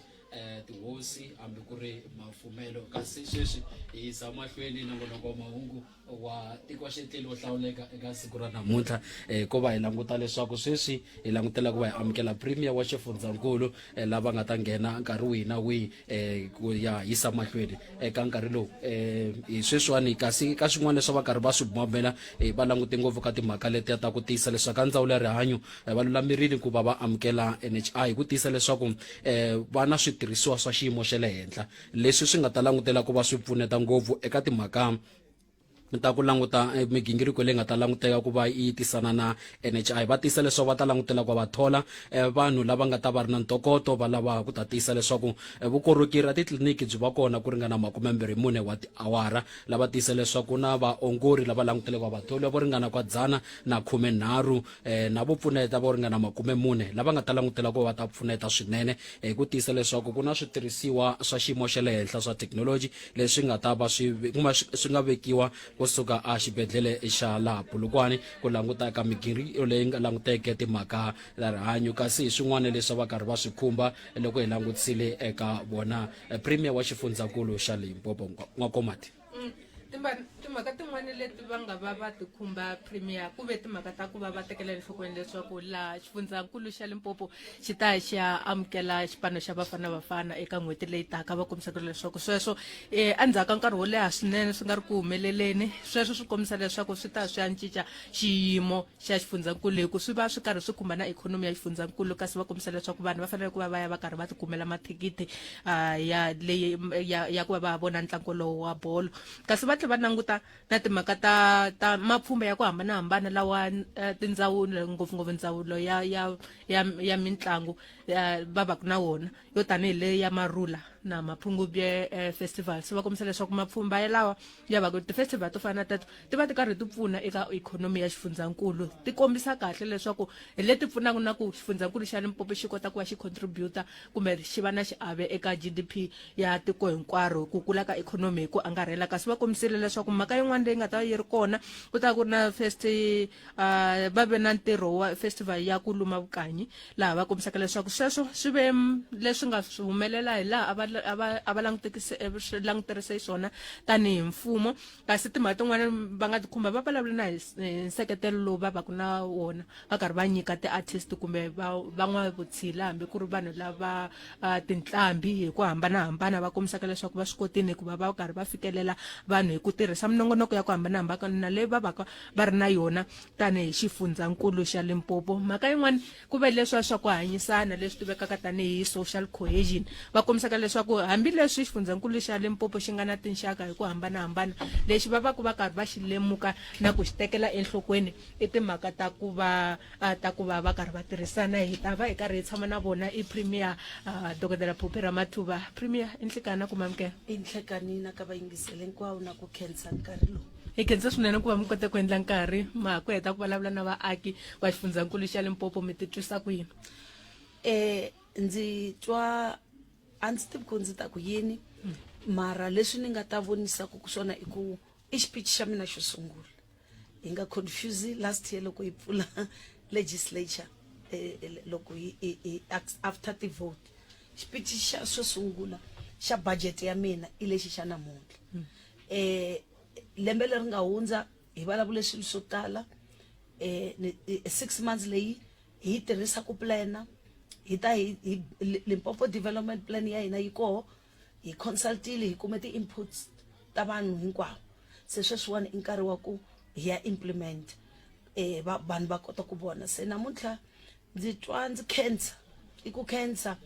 tihosi hambi ku ri mafumelo kasi sweswi hi yisa mahlweni nongonoko wa mahungu wa tiko xitleli wo hlawuleka eka siku ra namuntlha ko va hi languta leswaku sweswi hi langutela ku va hi amukela premier wa xifundzankulu lava nga ta nghena nkarhi wihi na wihi ku ya yisa mahlweni eka nkarhi lowu hi sweswiwani kasi ka swin'wana leswi va karhi va swi bumabela va langute ngopfu ka timhaka leti ta ku tiyisa leswaku ka ndzawulo ya rihanyo va lulamerile ku va va amukela NHI ku tiyisa leswaku va na switirhisiwa swa xiyimo xa le henhla leswi swi nga ta langutela ku va swi pfuneta ngopfu eka timhaka ta ku languta migingiriko leyi nga ta languteka ku va yi tisana na NHI va tisa leswaku va ta langutela ku va thola vanhu lava nga ta va ri na ntokoto va lava ku ta tisa leswaku vukorhokeri a titliliniki byi va kona ku ringana 24 wa tiawara lava tisa leswaku na vaongori lava languteleka va tholi vo ringana kwa 113 na vupfuneta vo ringana 40 lava nga ta langutela ku va ta pfuneta swinene ku tisa leswaku ku na switirhisiwa swa xiyimo xa le henhla swa technology leswi nga ta va swi nga vekiwa kusuka a xibedhlele xa laha Polokwane ku languta eka migingiriko leyi nga languteke timhaka ta rihanyo kasi hi swin'wana leswi va karhi va swi khumba loko hi langutisile eka vona premier wa xifundzankulu xa Limpopo Nwakomati timhaka tin'wana leti va nga va tikhumba premier ku ve timhaka ta ku va va tekela enhlokweni leswaku laha xifundzankulu xa Limpopo xi ta xa amukela xipano xa Bafana Bafana eka n'hweti leyi taka va kombisa leswaku sweswo endzhaku ka nkarhi wo leha swinene swi nga ri ku humeleleni sweswo swi kombisa leswaku swi ta swi ya cinca xiyimo xa xifundzankulu hi ku swi va swi karhi swi khumba na ikhonomi ya xifundzankulu kasi va kombisa leswaku vanhu va fanele ku va va ya va karhi va tikumela mathikithi ya ku va va vona ntlangu lowu wa bolo kasi va tlhela va languta na timhaka ta mapfhumba ya ku hambanahambana lawa tindzawulo ngopfungopfu ndzawulo ya mitlangu va va ku na wona yo tanihi leyi ya Marula na Maphungubwe festival se va kombisa leswaku mapfhumba ya lawa ya va ku ti-festival to fana na teto ti va ti karhi ti pfuna eka ikhonomi ya xifundzankulu ti kombisa kahle leswaku hi leti pfunaka na ku xifundzankulu xa Limpopo xi kota ku va xi contributa kumbe xi va na xiave eka GDP ya tiko hinkwaro ku kula ka ikhonomi hi ku angarhela kasi va kombisile leswaku mhaka yin'wana leyi nga ta yi ri kona ku ta ku ri na va ve na ntirho wa festival ya ku luma vukanyi laha va kombisaka leswaku sweswo swi ve leswi nga humelela hi laha a va a va languterise swona tanihi mfumo kasi timhaka tin'wana va nga tikhumba va vulavula na hi nseketelo lowu va va ku na wona va karhi va nyika ti-artist kumbe van'wana vutshila hambi ku ri vanhu lava tintlambi hi ku hambanahambana va kombisaka leswaku va swi kotile ku va va karhi va fikelela vanhu hi ku tirhisa minongonoko ya ku hambanahambana leyi va va va ri na yona tanihi xifundzankulu xa Limpopo. Mhaka yin'wana ku ve leswiya swa ku hanyisana leswi tivekaka tanihi social cohesion va kombisaka leswaku hambileswi xifundzankulu xa Limpopo xi nga na tinxaka hi ku hambanahambana lexi va va karhi va xi lemuka na ku xi tekela enhlokweni i timhaka ta ku va va karhi va tirhisana. Hi ta va hi karhi hi tshama na vona i Premier Dr. Phophi Ramathuba. Premier inhlekana ku mamukela inhlekanina ka vayingiseli hinkwavo na ku khensa nkarhi lowu. Hi khensa swinene ku va mi kota ku endla nkarhi ma ku heta ku vulavula na vaaki va xifundzankulu xa Limpopo mi titwisa ku yini? Ndzi twa a ndzi tivi ku ndzi ta ku yini mara leswi ni nga ta vonisaka ku swona i ku i speech xa mina xo sungula hi nga confuse last year loko hi pfula legislature loko after the vote speech xa xo sungula xa budget ya mina i lexi xa namuntlha. Lembe leri nga hundza hi vulavule swilo swo tala 6 months leyi hi tirhisa ku plana hi ta hi Limpopo development plan ya hina yi koho hi consultile hi kume ti-inputs ta vanhu hinkwavo se sweswiwani i nkarhi wa ku hi ya implement vanhu va kota ku vona. Se namuntlha ndzi twa ndzi khensa i ku khensa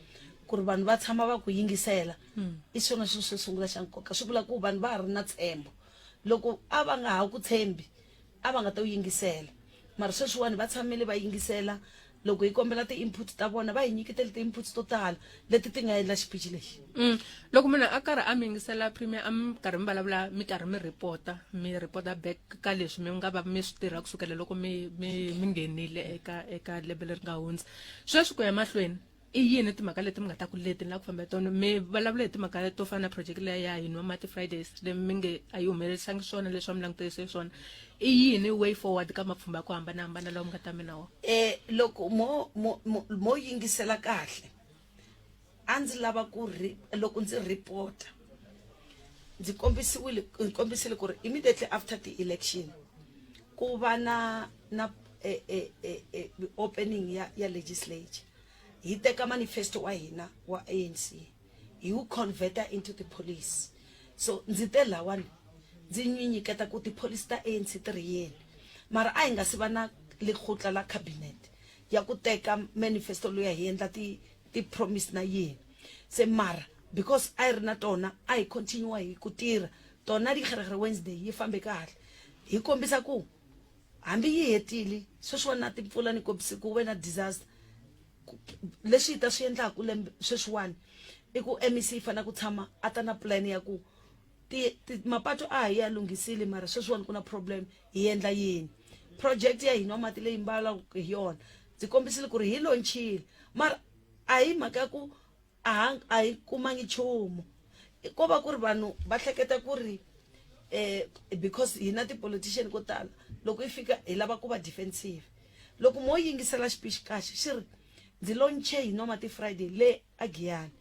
ku ri vanhu va tshama va ku yingisela i swona swilo swo sungula xa nkoka swi vula ku vanhu va ha ri na tshembo loko a va nga ha ku tshembi a va nga ta yingisela mara sweswiwani va tshamile va yingisela loko hi kombela ti-input ta vona va hi nyiketele ti-inputs to tala leti ti nga endla xiphichi lexi. Loko munhu a karhi a mi yingisela Premier a mi karhi mi vulavula mi karhi mi reporta back ka leswi mi nga va mi swi tirha kusukela loko mi nghenile eka level leri nga hundza sweswi ku ya mahlweni i yini timhaka leti mi nga ta ku leti la ku famba tona mi vulavula hi timhaka to fana na project leya ya Hi Nwa Mati Fridays leyi mi nge a yi humelerisanga swona leswi mi langutise swona i yini way forward ka mapfhumba ku hambanahambana lawa mi nga ta mi na wona? Loko mo yingisela kahle a ndzi lava ku loko ndzi reporta ndzi kombisile ku ri immediately after the election ku va na opening ya legislature hi teka manifesto wa hina wa ANC hi wu converta into the police. So ndzi te lawani ndzi nyinyiketa ku ti-police ta ANC ti ri yini mara a hi nga si va na lekgotla la cabinet ya ku teka manifesto loyi hi endla ti-promise na yini. Se mara because a ri na tona a hi continue hi ku tirha tona di khere Wednesday yi fambe kahle hi kombisa ku hambi yi hetile sweswiwani na timpfula ni kombise ku ve na disaster leswi hi ta swi endlaku lembe sweswiwani i ku MEC fana ku tshama a ta na plan ya ku mapatu a hi ya lunghisile mara sweswiwani ku na problem hi endla yini project ya Hi Nwa Mati leyi mbala hi yona ndzi kombisile ku ri hi launchile mara a hi mhaka ku a hi kumangi nchumu ko va ku ri vanhu va hleketa ku ri because hina ti-politician ko tala loko yi fika hi lava ku va defensive. Loko mo yingisela speech kahle xi ri ndzi launche Hi Nwa Mati Friday le a Giyani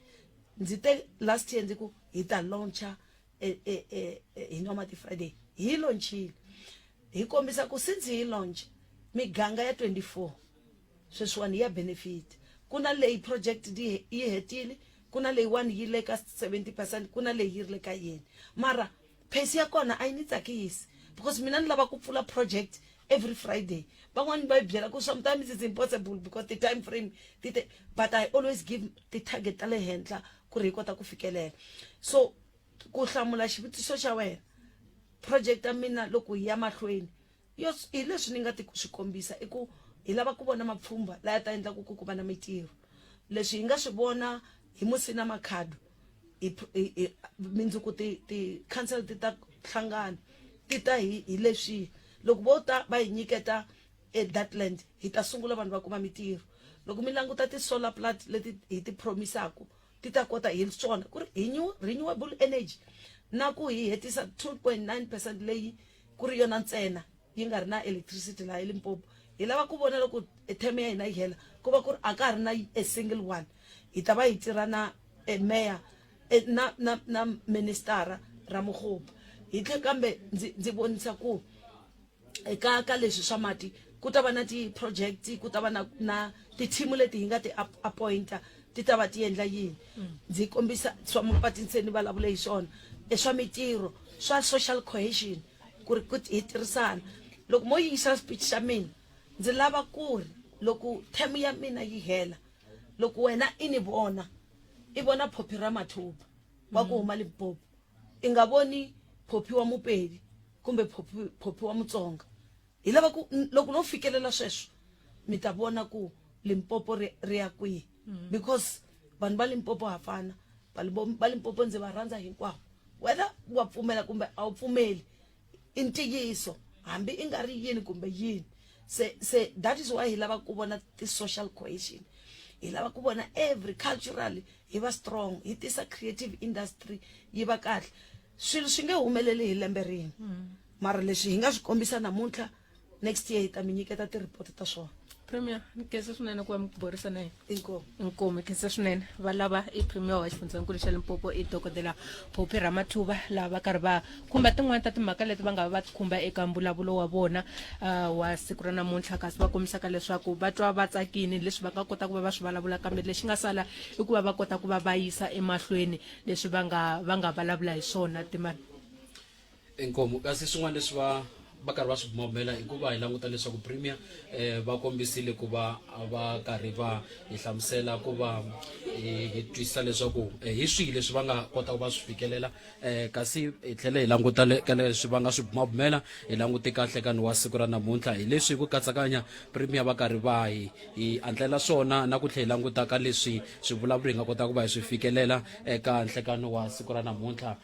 ndzi te last year ndzi ku hi ta launcha Hi Nwa Mati Friday hi launchile hi kombisa ku since hi launch miganga ya 24 sweswiwani ya benefit kuna leyi project yi hetile kuna leyi one yi le ka 70% kuna leyi yi ri le ka yini mara pace ya kona a yi ni tsakisi because mina ni lava ku pfula project every Friday van'wani va byela ku sometimes it's impossible because the time frame but I always give the target ta le henhla ku ri hi kota ku fikelela. So ku hlamula xivutiso xa wena project ya mina loko hi ya mahlweni hi leswi ni nga ti swi kombisa i ku hi lava ku vona mapfhumba laya ta endla ku va na mitirho leswi hi nga swi vona hi Musina Makhado mindzuku ti-council ti ta hlangana ti ta hi leswi loko vo ta va hi nyiketa that land hi ta sungula vanhu va kuma mitirho. Loko mi languta ti-solar plant leti hi ti promisaku ti ta kota hi swona ku ri renewable energy na ku hi hetisa 2.9% leyi ku ri yona ntsena yi nga ri na electricity laha eLimpopo. Hi lava ku vona loko term ya hina yi hela ku va ku ri a ka ha ri na a single one hi ta va hi tirha na mayor na ministara Ramokgopa hi tle kambe ndzi vonisa ku eka leswi swa mati ku ta va na ti-project ku ta va na ti-team leti hi nga ti appointa ti ta va ti endla yini ndzi kombisa swa mapati ntseni vulavule hi swona swa mitirho swa social cohesion ku ri ku hi tirhisana loko mo yisa speech xa mina ndzi lava ku ri loko term ya mina yi hela loko wena i vona Phophi Ramathuba wa ku huma Limpopo i nga voni Phophi wa Mupedi kumbe Phophi wa Mutsonga hi lava ku loko no fikelela sweswo mi ta vona ku Limpopo ri ya kwihi because vanhu va Limpopo hafana va Limpopo ndzi va rhandza hinkwavo whether wa pfumela kumbe a wu pfumeli i ntiyiso hambi i nga ri yini kumbe yini se that is why hi lava ku vona ti-social cohesion hi lava ku vona every culturally hi va strong hi tisa creative industry yi va kahle swilo swi nge humeleli hi lembe rin'we mara leswi hi nga swi kombisa namuntlha next year hi ta mi nyiketa ti-report ta swona Premier nkhensa swinene ku va mi burisana hi inkomu nkhensa swinene va lava i premier wa xifundzankulu xa Limpopo i dokodela Phophi Ramathuba lava karhi va khumba tin'wana ta timhaka leti va nga va khumba eka mbulavulo wa vona wa siku ra namuntlha kasi va kombisaka leswaku va twa va tsakini leswi va nga kota ku va swi vulavula kambe lexi nga sala i ku va kota ku va yisa emahlweni leswi va nga vulavula hi swona timani inkomu kasi swin'wana leswi va karhi va swi bumabumela hikuva hi languta leswaku premier va kombisile ku va karhi va hi hlamusela ku va hi twisisa leswaku hi swihi leswi va nga kota ku va swi fikelela kasi hi tlhela hi languta leswi va nga swi bumabumela hi langute kahle ka wa siku ra namuntlha hi leswi ku katsakanya premier va karhi va hi andlela swona na ku tlhela hi languta ka leswi swivulavulo hi nga kota ku va hi swi fikelela eka nhlekano wa siku ra namuntlha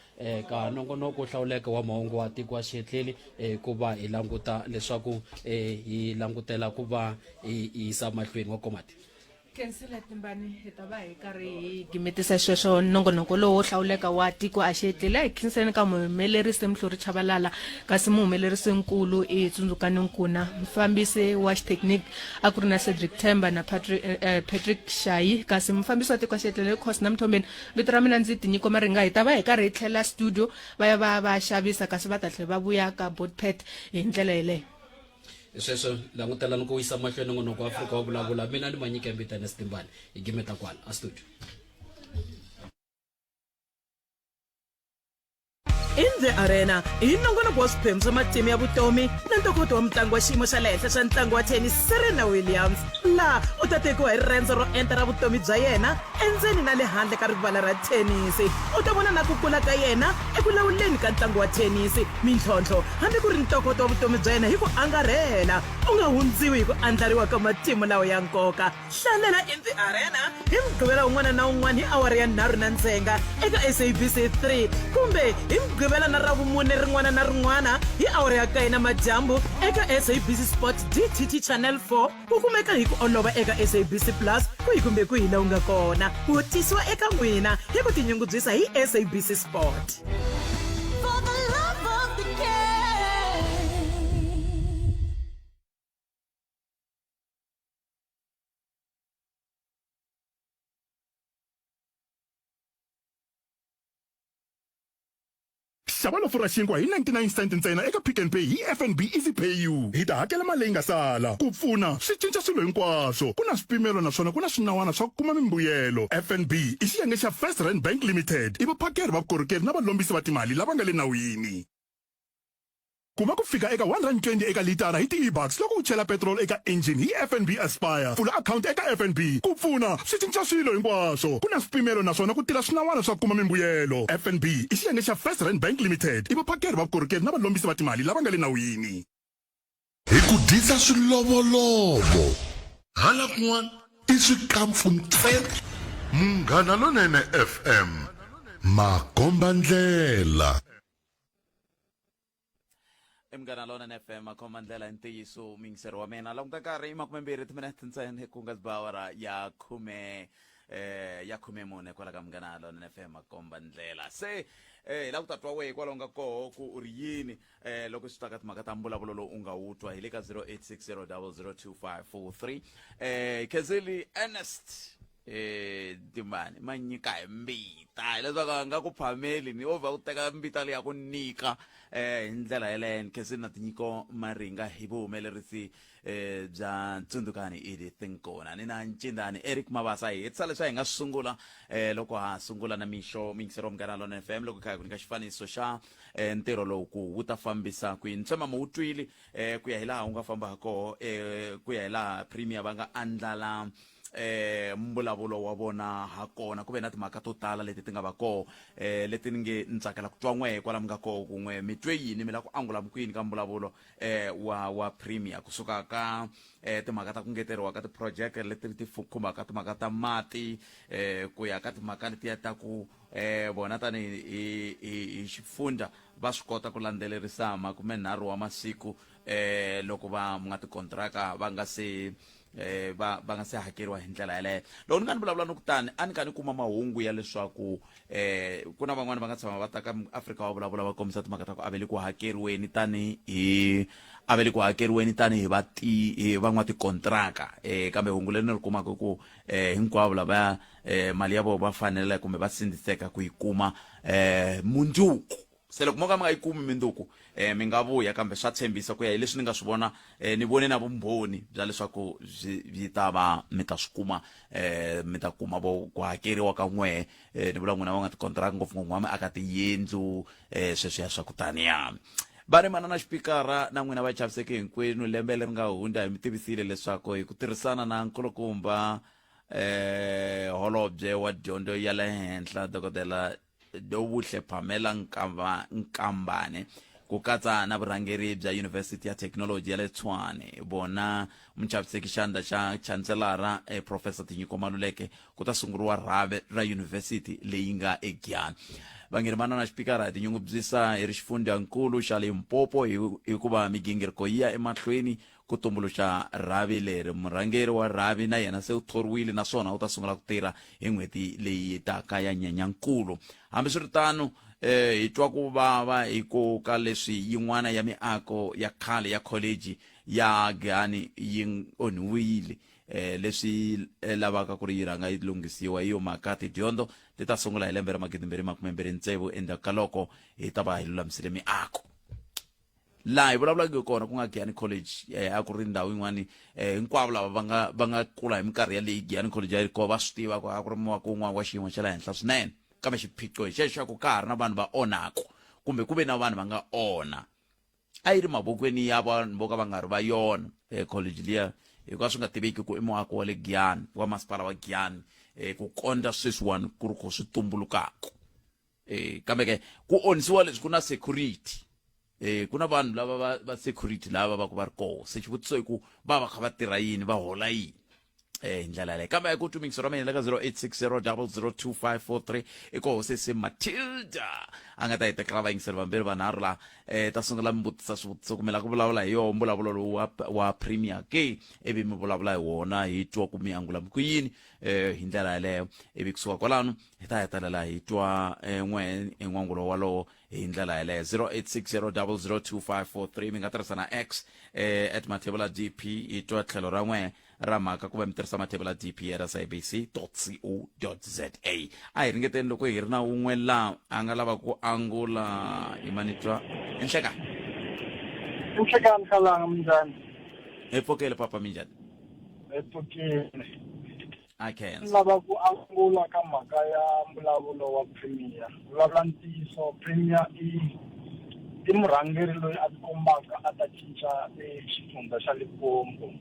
ka nongonoko hlawuleka wa mahungu wa tiko wa xihetleli ku va hi languta leswaku hi langutela ku va hi yisa mahlweni wa komati Kensila timbani hi ta va hi karhi hi gimetisa sweswo nongonoko lowo hlawuleka wa tiko a xihetleli hi khinseni ka muhumelerisi Mhluri Chabalala kasi muhumelerisi nkulu i Tsundzukani Nkuna mfambisi wa xithekiniki a ku ri na Cedric Themba na Patrick Shayi kasi mfambisi wa tiko a xihetleli Khosi Namthombeni vito ra mina ndzi tinyiko maringa hi ta va hi karhi hi tlhela studio va ya va xavisa kasi va ta tlhela va vuya ka Boardpet hi ndlela yeleyo sweswo langutelani ku yisa mahlweni nongonoko wa Afrika wa vulavula mina ni manyike mbitane Stimbani hi gimeta kwala a studio In the Arena hi nongonoko wa swiphemu swa matimu ya vutomi na ntokoto wa mutlangi wa xiyimo xa le henhla xa ntlangu wa tennis Serena Williams laha u ta tekiwa hi riendzo ro enta ra vutomi bya yena endzeni na le handle ka rivala ra tenisi u ta vona na ku kula ka yena eku lawuleni ka ntlangu wa tenisi mintlhontlho hambi ku ri ntokoto wa vutomi bya yena hi ku angarhela u nga hundziwi hi ku andlariwa ka matimu lawa ya nkoka hlalela In the Arena hi mugqivela un'wana na un'wana hi awara ya 3:00 eka SABC 3 kumbe hi mugqivela na ravumune rin'wana na rin'wana hi awara ya 9 madyambu eka SABC Sport DTT Channel 4 ku kumeka hi ku olova eka SABC Plus ku kumbe ku hila u nga kona ku tisiwa eka n'wina hi ku tinyungubyisa hi SABC Sport. For the love of the game. xava lofu ra xinkwa hi 99 cent ntsena eka Pick n Pay hi FNB Easy Pay You hi ta hakela mali leyi nga sala ku pfuna swi cinca swilo hinkwaswo ku na swipimelo naswona ku na swinawana swa ku kuma mimbuyelo FNB i xiyenge xa First Rand Bank Limited i vaphakeri va vukorhokeri na valombisi va timali lava nga le nawini kuma ku fika eka 120 eka litara hi ti-ebucks loko u chela petrol eka engine hi FNB Aspire pfula account eka FNB ku pfuna swi cinca swilo hinkwaswo ku na swipimelo naswona ku tila swinawana swa ku kuma mimbuyelo FNB i xiyenge xa First Rand Bank Limited i vaphakeri va vukorhokeri na valombisi va timali lava nga le nawini hi ku disa swilovolovo hala kun'wana i swikampfu ntsena Munghana Lonene FM makomba ndlela Munghana Lonene FM makomba ndlela ntiyiso mingisero wa mina languta nkarhi i 20 timinete ntsena ku nga bawara ya khume mune kwala ka Munghana Lonene FM makomba ndlela se la ku tatwa we kwala nga koho ku uri yini loko swi taka timhaka ta mbulavulo lowu u nga wutwa hi le ka 0860002543 Kezeli Ernest timani ma nyika hi mbita leswaku a nga ku phameli ni ova ku teka mbita leyi ya ku nyika hi ndlela yeleyo khesi na tinyiko maringa hi vuhumelerisi bya Ntsundukani Edith Nkona ni na Ncindani Eric Mabasa hi tsa leswi hi nga sungula loko ha sungula na mingisero Munghana Lonene FM loko kha ku nyika xifaniso xa ntirho lowu ku wu ta fambisa ku ntsema mu twili ku ya hilaha u nga famba ko ku ya hilaha premier va nga andlala mbulavulo wa vona ha kona ku ve na timhaka to tala leti ti nga va ko leti ni nge ntsakela ku twa n'we kwala mi nga ko kun'we mi twe yini mi la ku angula mukwini ka mbulavulo wa premier kusuka ka timhaka ta ku ngeteriwa ka tiproject leti ti khumbaka timhaka ta mati ku ya ka timhaka letiya ta ku bona tani hi xifundza va swi kota ku landzelerisa 30 wa masiku loko va nga tikontraka va nga se va nga se hakeriwa hi ndlela yaleyo loko ni nga ni vulavula ni kutani a ni ka ni kuma mahungu ya leswaku ku na van'wana va nga tshama va ta ka Afrika va vulavula va kombisa timhaka ta ku avele ku hakeriweni tani hi van'wa tikontraka kambe hungu leri ni ri kumaka ku hinkwavo lava mali ya vona va fanele kumbe va sindziseka ku yi kuma mundzuku se loko mo ka mi nga yi kumi mindzuku mi nga vuya kambe swa tshembisa ku ya hi leswi ni nga swi vona ni vone na vumbhoni bya leswaku byi ta va mi ta swi kuma mi ta kuma vo ku hakeriwa ka n'we ni vula n'wina va nga tikontraka ngopfungopfu mi aka tiyindlu sweswiya swa ku taniya va ri mana na xipikara na n'wina va chaviseke hinkwenu lembe leri nga hundza hi mi tivisile leswaku hi ku tirhisana na nkulukumba holobye wa dyondzo ya le henhla dokodela Dobuhle Pamela Nkambane ku katsa na vurhangeri bya University ya Technology ya le Tshwane bona muchaviseki xandla xa chancelara Professor Tinyiko Maluleke ku ta sunguriwa rhavi ra university leyi nga eGiyani vangeri mana na xipikara tinyungubyisa hi xifundzankulu xa Limpopo hikuva migingiriko yi ya emahlweni ku tumbuluxa rhavi leri murhangeri wa rhavi na yena se u thoriwile naswona u ta sungula ku tirha hi n'hweti leyi taka ya Nyenyankulu hambiswiritano hi twa ku vava hi ku ka leswi yin'wana ya miako ya khale ya college ya Giyani yi onhiwile leswi lavaka ku ri yi rhanga yi lunghisiwa hi yo mhaka tidyondzo ti ta sungula hi lembe ra 2026 endzhaku ka loko hi ta va hi lulamisile miako laha hi vulavulaka kona ku nga Giyani College a ku ri ndhawu yin'wana hinkwavo lava va nga kula hi minkarhi ya leyi Giyani College ya ri kona va swi tiva ku a ku ri miwako wun'wana wa xiyimo xa le henhla swinene kambe xiphiqo hi xexo xa ku ka ha ri na vanhu va onhaka kumbe ku ve na vanhu va nga ona a yi ri mavokweni ya vanhu vo ka va nga ri va yona college liya hikuva swi nga tiveki ku i miwako wa le Giyani wa masipala wa Giyani ku kondza sweswiwani ku ri ku swi tumbulukaka kambe ke ku onhisiwa leswi ku na security ku na vanhu lava va security lava va ku va ri koho se xivutiso i ku va va kha va tirha yini va hola yini hi ndlela leyi kambe ku tumingiso ra mina le ka 0860002543 i koho sese Matilda a nga ta hi tekela vayingiseri vambirhi vanharhu laha ta sungula mi vutisa swivutiso kumela ku vulavula hi yoho mbulavulo lowu wa premier ke ivi mi vulavula hi wona hi twa ku mi angula mi ku yini hi ndlela yaleyo ivi kusuka kwalano hi ta hetelela hi twa n'wangulo walowo hi ndlela yaleyo 0860002543 mi nga tirhisa na X @Mathebula DP hi twa tlhelo ra n'we ra mhaka ku va mi tirhisa Mathebula DP @ sabc.co.za a hi ringeteni loko hi ri na un'we laha a nga lava ku angula hi manitwa Inhlekani khalanga minjani? Epfokele papa minjani? Epfokele. Okay. Lava ku angula ka mhaka ya mbulavulo wa premier. Vulavula ntiyiso premier i murhangeri loyi a tikombaka a ta cinca xifundza xa Limpopo.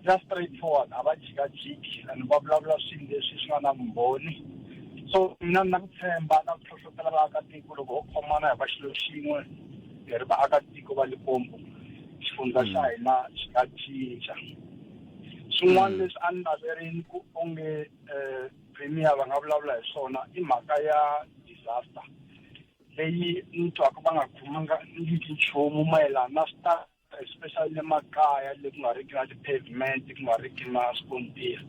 Just straightforward a va jikajiki and va vulavula swilo leswi swi nga na vumbhoni. So mina na ku tshemba na ku hlohlotela vaakatiko loko ho khomana hi va xilo xin'we hi ri vaakatiko va Limpopo xifundza xa hina xi nga cinca. Swin'wana leswi a ni naverini ku onge premier va nga vulavula hi swona i mhaka ya disaster leyi ni twaka va nga khomanga ndzi nchumu mayelana na star especially emakaya le ku nga riki na ti-pavement ku nga riki na skontiri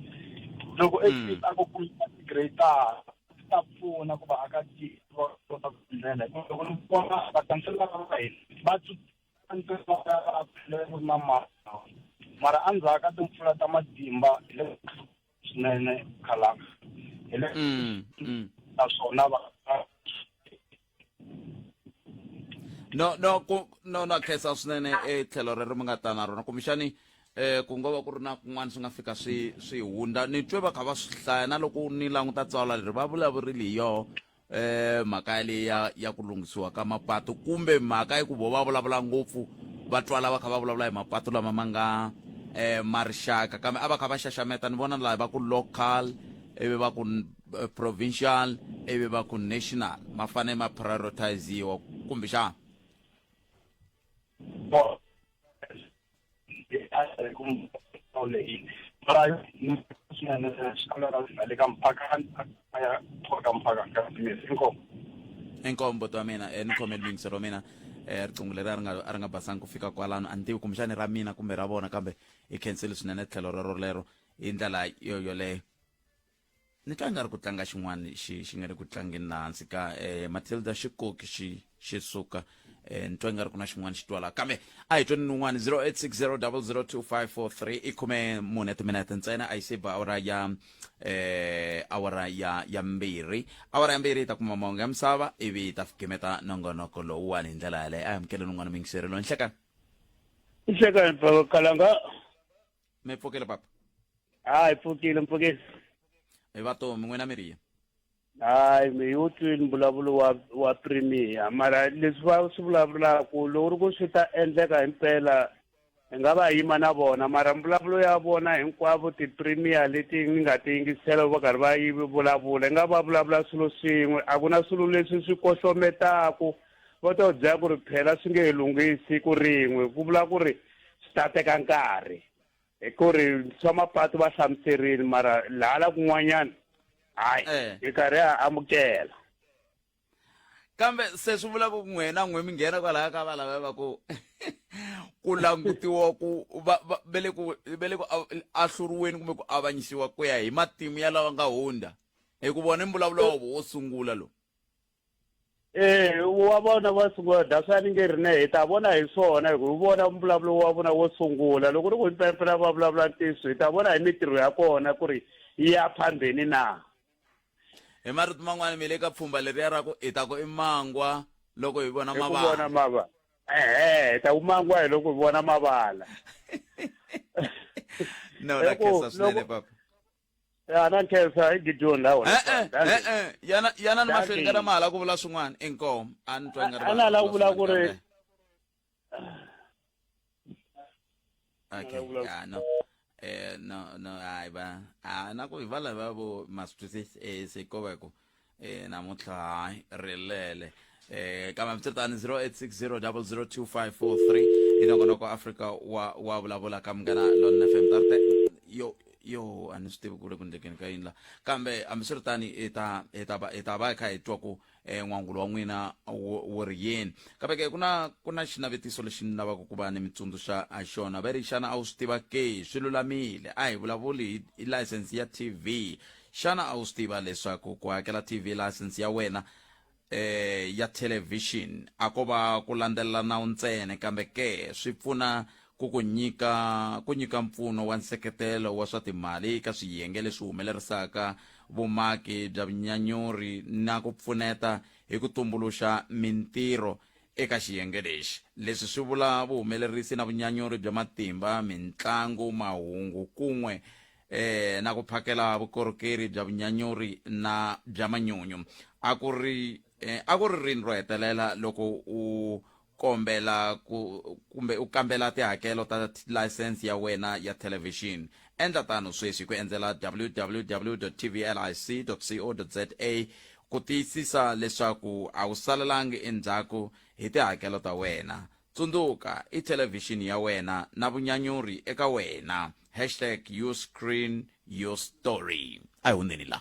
loko a ku kuma ti-greater ta pfuna ku vaakatiko va kota ku ndlela loko ni vona vakanselara va hina va na mara endzhaku ka timpfula ta matimba swinene Khalanga naswona no khensa swinene tlhelo rero mi nga ta na rona kumbexani ku ngo va ku ri na kun'wana swi nga fika swi hunda ni twe va kha va swi hlaya na loko ni languta tsalwa leri va vulavurile hi yoho mhaka leyi ya ku lunghisiwa ka mapatu kumbe mhaka yi ku vo va vulavula ngopfu va twala va kha va vulavula hi mapatu lama ma nga marixaka kambe a va kha va xaxameta ni vona laha va ku local ivi va ku provincial ivi va ku national ma fane ma prioritiziwa kumbe xana inkombo to mina ni khomeli mingisero mina riqingho leri a ri nga basangi ku fika kwalano a ni tivi kumbexani ra mina kumbe ra vona kambe i khenseli swinene tlhelo rero lero hi ndlela yoleyo ni twa nga ri ku tlanga xin'wana xi nga ri ku tlangeni na hansi ka Matilda Xikoki xi suka ni twa nga ri ku na xin'wana xi twala kambe a hi tweni nin'wana 0860002543 i khume mune timinete ntsena a yi se ba awara ya mbirhi yi ta kuma mahungu ya misava ivi yi ta fikimeta nongonoko lowuwani hi ndlela yaleyo a hi amukele nin'wana mingiserelo nhlekani Khalanga mi pfukile papa hayi mpfukile hi vatomi n'wina miriya hayi mi wu twini mbulavulo wa premier mara leswi va swi vulavulaka loko ri ku swi ta endleka hi mpela hi nga va yima na vona mara mbulavulo ya vona hinkwavo ti-premier leti ni nga ti yingisela va karhi va yi vulavula hi nga va vulavula swilo swin'we a ku na swilo leswi swi kohlometaka va to byela ku ri phela swi nge hi lunghisi ku rin'we ku vula ku ri swi ta teka nkarhi hi ku ri swa mapatu va hlamuserile mara lahala kun'wanyana hayi hi karhi a amukela kambe se swi vula ku n'wina n'we mi nghena kwalaya ka va lava va ku ku langutiwa ku vele ku ahluriweni kumbe ku avanyisiwa ku ya hi matimu ya lava nga hunda hi ku vona mbulavulo wa wo sungula lo wa vona va sungula dasani nge ri ne hi ta vona hi swona hi ku vona mbulavulo wa vona wo sungula loko ri ku mpela va vulavula ntiso hi ta vona hi mitirho ya kona ku ri yi ya phambeni na hi marito man'wana mi le ka pfhumba leriya ra ku hi ta ku i mangwa loko hi vona hi ta ku mangwa hi loko hi vona mavala no na khensa swinene papa ya na khensa hi Gideon lawa yana ni mahlweni ka na mahala ku vula swin'wana inkomo a ni twa nga ri ana la ku vula ku ri okay ya no hayi va na ku hi va lava vo masitwisisi sekoveko namuntlha hayi rilele kama mtsitani 0860002543 inongonoko Africa wa vulavula ka mngana Lon FM tarte yo a ni swi tivi ku le ku ndlekeni ka yini la kambe ambiswiritani i ta va kha hi twa ku n'wangulo wa n'wina wo ri yini kambe ke ku na xinavetiso lexi ni lavaka ku va ni mitsundzuxa a xona va ri xana a wu swi tiva ke swi lulamile a hi vulavuli hi license ya TV xana a wu swi tiva leswaku ku hakela TV license ya wena ya television a ko va ku landzelela nawu ntsena kambe ke swi pfuna ku nyika mpfuno wa nseketelo wa swa timali ka swiyenge leswi humelerisaka vumaki bya vunyanyuri na ku pfuneta hi ku tumbuluxa mintirho eka xiyenge lexi leswi swi vula vuhumelerisi na vunyanyuri bya matimba mitlangu mahungu kun'we na ku phakela vukorhokeri bya vunyanyuri na bya manyunyu a ku ri rini ro hetelela loko u kombela kumbe u kambela tihakelo ta license ya wena ya television endla tano sweswi ku endzela www.tvlic.co.za ku tiyisisa leswaku a wu salelangi endzhaku hi tihakelo ta wena tsundzuka i television ya wena na vunyanyuri eka wena #YouScreenYourStory a hi hundzeni la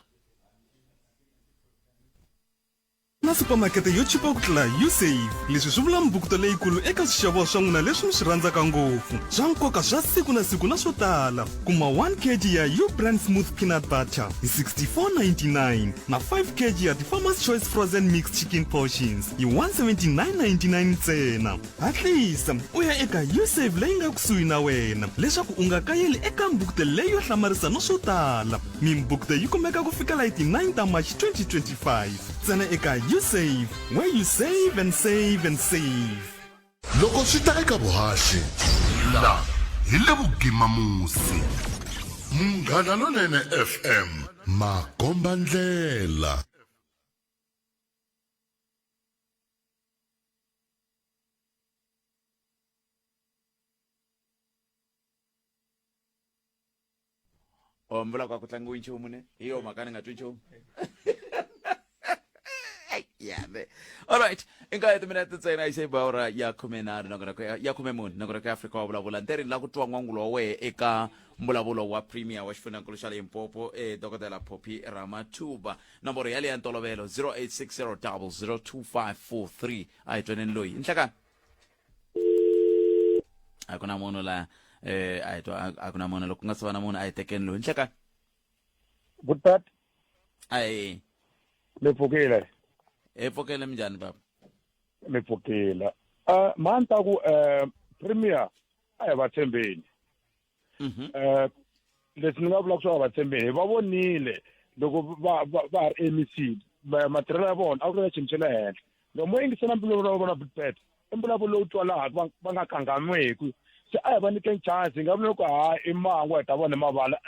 na supamakete yo chipa ku tlula USave leswi swi vula mbukuto leyikulu eka swixavo swa n'wina leswi mi swi rhandzaka ngopfu swa nkoka swa siku na siku na swo tala kuma 1 kg ya Brand Smooth Peanut Butter hi 64.99 na 5 kg ya Farmer's Choice Frozen Mixed Chicken Portions hi 179.99 ntsena hatlisa u ya eka USave leyi nga kusuhi na wena leswaku u nga kayeli eka mbukuto leyi yo hlamarisa no swo tala mimbukto yi kumeka ku fikela hi ti 9 ta March 2025 ntsena eka YouSave where you save and save and save. loko swi ta eka vuhaxi la hi le vugimamusi Munghana Lonene FM makomba ndlela. mbula kwa kutlangiwa nchumu ne hiyo makani nga nchumu yeah man. All right, inga ito minute tsena ise baura ya kumenari ya kumemuni nangona ka Africa wa bula nteri la kutwa ngwangulo we eka mbulavulo wa premier wa xifunenkulo xa Limpopo Dr. Poppy Ramathuba. Nomboro yale ya ntolovelo 0860002543 ayitweni loyi inhlaka akuna munhu la akuna munhu loko nga sivana munhu ayitekeni loyi inhlaka butat ay lepfukile epfukele minjhani baba lepfukile manta ku premier a hi va tshembeni leswi ni nga vula ku swa va tshembeni va vonile loko va ri MEC matirhelo ya vona a ku ri xiyimo xa le henhla loko mo yingisela mbulavulo wa vona butat i mbulavulo lowu twalaka va nga kanganweki se a hi va nyikeni chance hi nga vuli loko i mangu hi ta vona mavala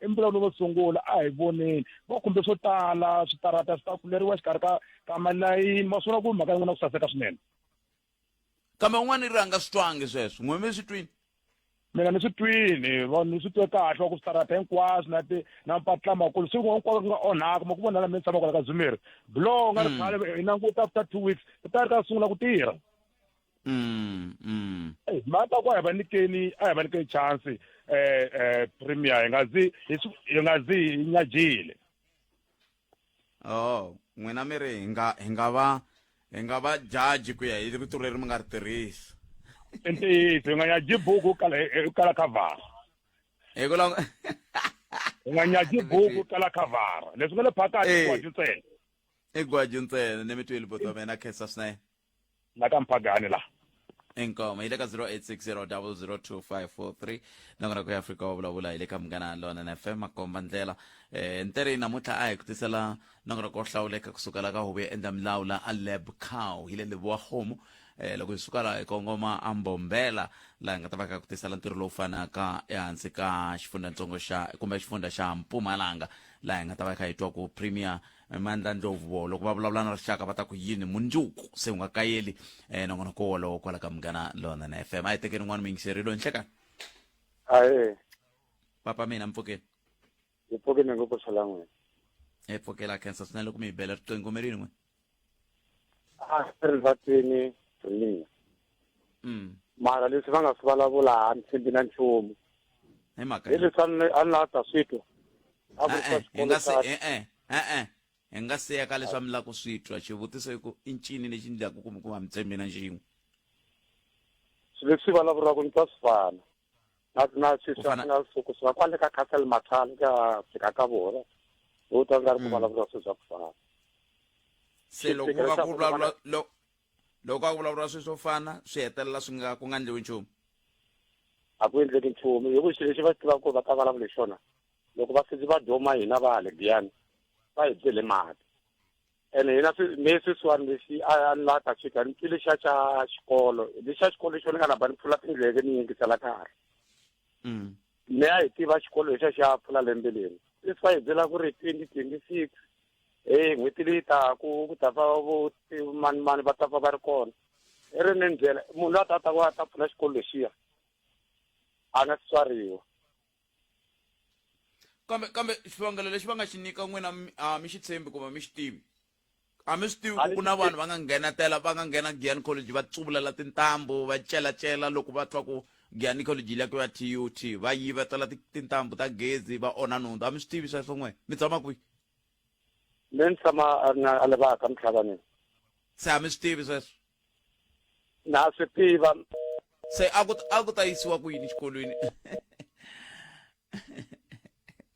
i mbulavulo wo sungula a hi voneni va kumbe swo tala switarata swi ta pfuleriwa xikarhi ka malayini ma swona ku mhaka yin'wana ku saseka swinene kambe un'wana i ri a nga swi twangi sweswo n'we mi swi twini mina ni swi twini ni swi twe kahle wa ku switarata hinkwaswo na mpatla makulu siku hinkwako ku nga onhaka ma ku vona la mi tshama kwala ka Zumeri bulo nga ri khale hi languta after 2 weeks ku ta ri ka sungula ku tirha mata ku a hi va nyikeni chance premier hi nga zi hi nyajile n'wina mi ri hi nga va jaji ku ya hi rito leri mi nga ri tirhisi ntiyiso hi nga nyaji buku kala khavara hi ku hi nga nyaji buku kala khavara leswi nga le phakati igwaji ntsena igwaji ntsena ni mi twile buto mena khensa swinene la ka Mpagani la inkomo hi le ka 0860002543 nakona ku Africa wa vulavula hi le ka Munghana Lonene FM makomba ndlela nteri namuntlha a hi ku tisela nakona ko hlawuleka kusukela ka huvo ya endla milawu la Aleb Cow hi le Lebowa Kgomo loko hi suka la hi kongoma Ambombela laha hi nga ta va ka ku tisela ntirho lowu fanaka ehansi ka xifundantsongo kumbe xifundza xa Mpumalanga laha hi nga ta va kha hi twa ku premier Mandla Ndlovu loko va vulavula na rixaka va ta ku yini mundzuku se u nga kayeli nakona ko wolowo kwala ka Munghana Lonene FM a hi tekeni n'wana miyingiseri loyi nhleka papa mina mpfukeni hi pfukeni ngopfu sala n'wina pfukela khensa swinene loko mi hi bela riqingho mi rini n'we ri vatini rini mara leswi va nga swi vulavula a ni tshembi na nchumu hi mhaka hi leswi a ni lava ta switwa hi nga siyeka leswi a mi lava ku swi twa xivutiso i ku i ncini lexi ndlaku ku va mi tshembi na xin'we swilo leswi vulavuriwaka ni twa swi fana na sweswi swi nga sukusiwa kwale ka Castle Matala ka fika ka vona wo ta nga ri ku vulavuriwa swilo swa ku fana se loko va ku vulavula loko a vulavula swilo swo fana swi hetelela swi nga ku nga ndliwi nchumu a ku endleki nchumu hi ku xilo lexi va tivaka ku va ta vulavula hi xona loko va fiki va doma hina va hale Giyani va hi byele mati ene hina sweswiwani lexi a ni lava ta fika ni twile xa xikolo lexi xa xikolo lexo ni nga na ba ni pfula tindleke ni yingisela karhi ne a hi tiva xikolo lexa xa pfula lembe leri leswi va hi byela ku ri 2026 n'hweti leyi taku ku ta va mani va ta va va ri kona i ri ni ndlela munhu loyi a ta pfula xikolo lexiya a nga tswariwa kambe xivangelo lexi va nga xi nyika n'wina mi xi tshembi kumbe mi xi tivi a mi swi tivi ku na vanhu va nga nghena Giyani College va tsuvulela tintambu va celacela loko va twa ku Giyani College yi lakiwa TUT va yivetela tintambu ta gezi va onha nhundzu a mi swi tivi sweswo n'we mi tshama kwihi me ni tshama a le va ka Mhlabane se a mi swi tivi sweswo na swi tiva se a ku ta yisiwa ku yini xikolweni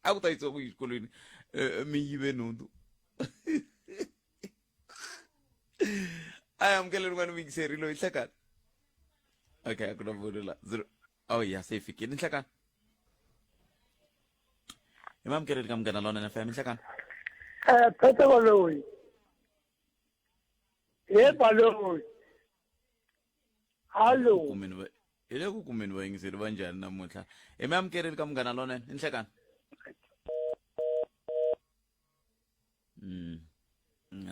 a ku ta yisiwa ku yini xikolweni mi yive nhundzu a hi amukeleni n'wana miyingiseri loyi nhlekani okay a ku na munhu la se hi fikini nhlekani imamkereli ka Munghana Lonene FM inhlekani Phete Baloyi. Baloyi. Hallo. kumini ile ku kumini va yingiseli va njhani namuntlha imamkereli ka Munghana Lonene inhlekani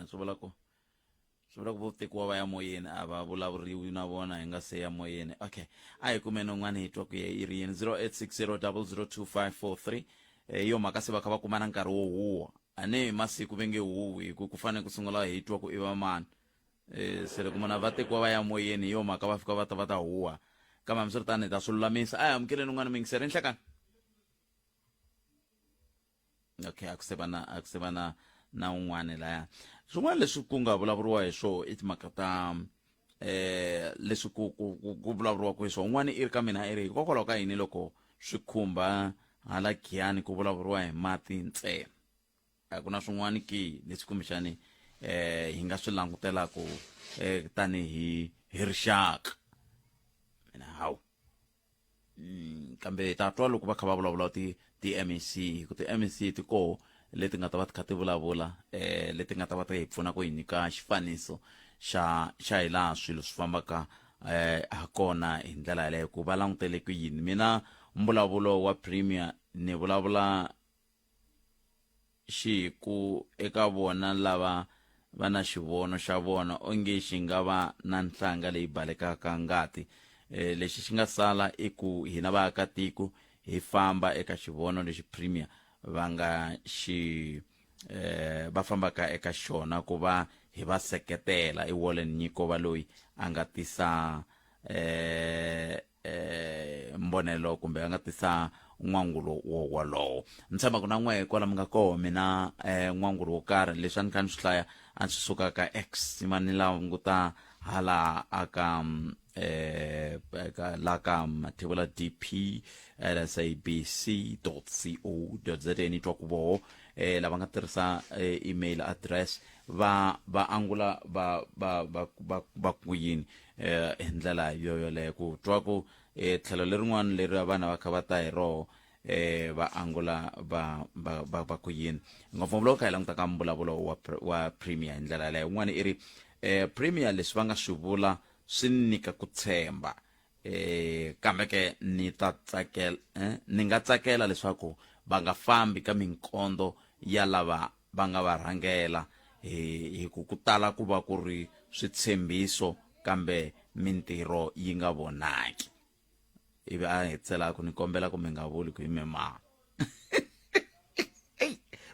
swi vula ku vo tekiwa va ya moyeni a va vulavuriwi na vona hi nga se ya moyeni okay a hi kumeni un'wana hi twa ku ya i ri yini 0860002543 yo mhaka se va kha va kumana nkarhi wo huwa a ne hi masiku ve nge huwi ku fanele ku sungula hi twa ku i va mani se loko munhu va tekiwa va ya moyeni hi yo mhaka va fika va ta huwa kambe hambiswiritano hi ta swi lulamisa a hi amukeleni un'wana mingiseri inhlekani okay a ku se va na un'wana laya swin'wana leswi ku nga vulavuriwa hi swo i timhaka ta leswi ku vulavuriwaka hi swo un'wana i ri ka mina i ri hikokwalaho ka yini loko swi khumba hala Giyani ku vulavuriwa hi mati ntsena a ku na swin'wana ki leswi kumbexani hi nga swi langutelaku tanihi rixaka mina hawu kambe ta twa loko va kha va vulavula ti-MEC ku ti-MEC ti koho leti nga ta va ti kha ti vulavula leti nga ta va ti hi pfuna ku hi nyika xifaniso xa hi laha swilo swi fambaka ha kona hi ndlela yaleyo ku va langutele ku yini mina mbulavulo wa Premier ni vulavula xiku eka vona lava va na xivono xa vona onge xi nga va na nhlanga leyi balekaka ngati lexi xi nga sala i ku hina vaakatiko hi famba eka xivono lexi Premier va nga va fambaka eka xona ku va hi va seketela i Warren Nyiko loyi a nga tisa mbonelo kumbe a nga tisa n'wangulo wolowo ni tshama ku na n'we kwala mi nga koho mina n'wangulo wo karhi leswi a ni kha ni swi hlaya a ni swi suka ka X ma ni languta hala aka laka mathebula DP sabc.co.za ni twa ku voho lava nga tirhisa email address va angula va ku yini hi ndlela yoyoleyo ku twa ku tlhelo lerin'wana leri vana va kha va ta hi roho va angula va ku yini ngopfungopfu kha hi languta ka mbulavulo wa Premier hi ndlela yaleyo un'wana i ri Premier leswi va nga swi vula swi nyika ku tshemba kambe ke ni nga tsakela leswaku va nga fambi ka minkondo ya lava va nga va rhangela hi ku tala ku va ku ri switshembiso kambe mintirho yi nga vonaki ivi a hetsela ku ni kombela ku mi nga vuli ku hi mema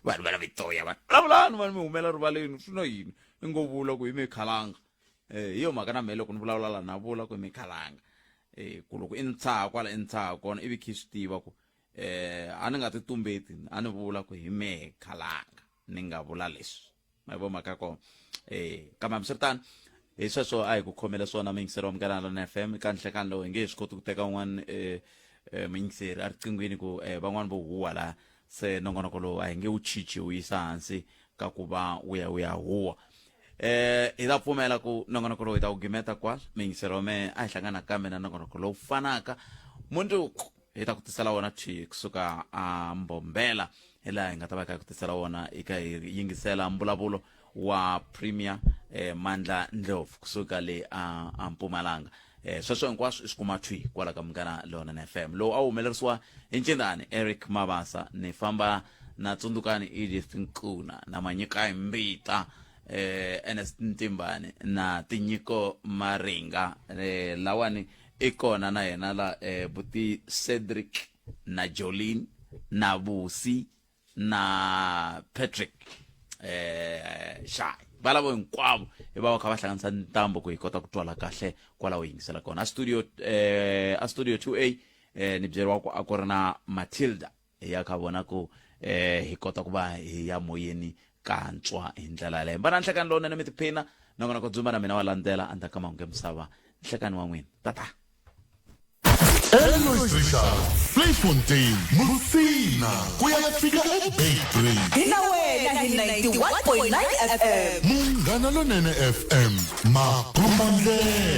vanhu va la vitoya vulavulani vanhu mi humela rivaleni swi no yini i ngo vula ku hi mi khalanga hi yo mhaka na mehe loko ni vulavula na vula ku hi mi khalanga ku loko i ni tshaha kwala i ni tshaha kona ivi khi swi tiva ku a ni nga ti tumbeti a ni vula ku hi mehe khalanga ni nga vula leswi ma vo mhaka kona kambe hambiswiritano hi sweswo a hi ku khomela swona mingiseri wa Munghana Lonene FM ka nhlekani lowu hi nge hi swi koti ku teka un'wana mingiseri a riqinghweni ku van'wana vo huwa laha se nongonoko lowu a hi nge wu chichi wu yisa hansi ka ku va wu ya huwa hi ta pfumela ku nongonoko lowu hi ta wu gimeta kwala mingiseri wa mehe a hi hlangana kambe na nongonoko lowu fanaka mundzuku hi ta ku tisela wona kusuka a Mbombela hi laha hi nga ta va hi ku tisela wona eka hi yingisela mbulavulo wa Premier Mandla Ndlovu kusuka le a Mpumalanga sweswo hinkwaswo i swi kuma thwi kwala ka Munghana Lonene FM lowu a wu humelerisiwa hi Ncindani Eric Mabasa ni famba na Tsundukani Edith Nkuna na Manyika Mbita Ernest Ntimbane na Tinyiko Maringa lawani ikona na yena la buti Cedric na Jolene na Busi na Patrick Shai balavo hinkwavo hi va kha va hlanganisa ntambo ku hi kota ku twala kahle kwala u yingisela kona a studio 2A ni byeriwa ku a ku ri na Matilda ya kha vona ku hi kota ku va hi ya moyeni kantswa hi ndlela leyo mbana nhlekani lonene mi tiphina nongona ku dzumba na mina wa landzela andla ka mahungu emisava nhlekani wa n'wina tata Bloemfontein, Musina, kuyafika e-Bay. Hina wena hi 91.9 FM. Munghana Lonene FM, Makombandlela.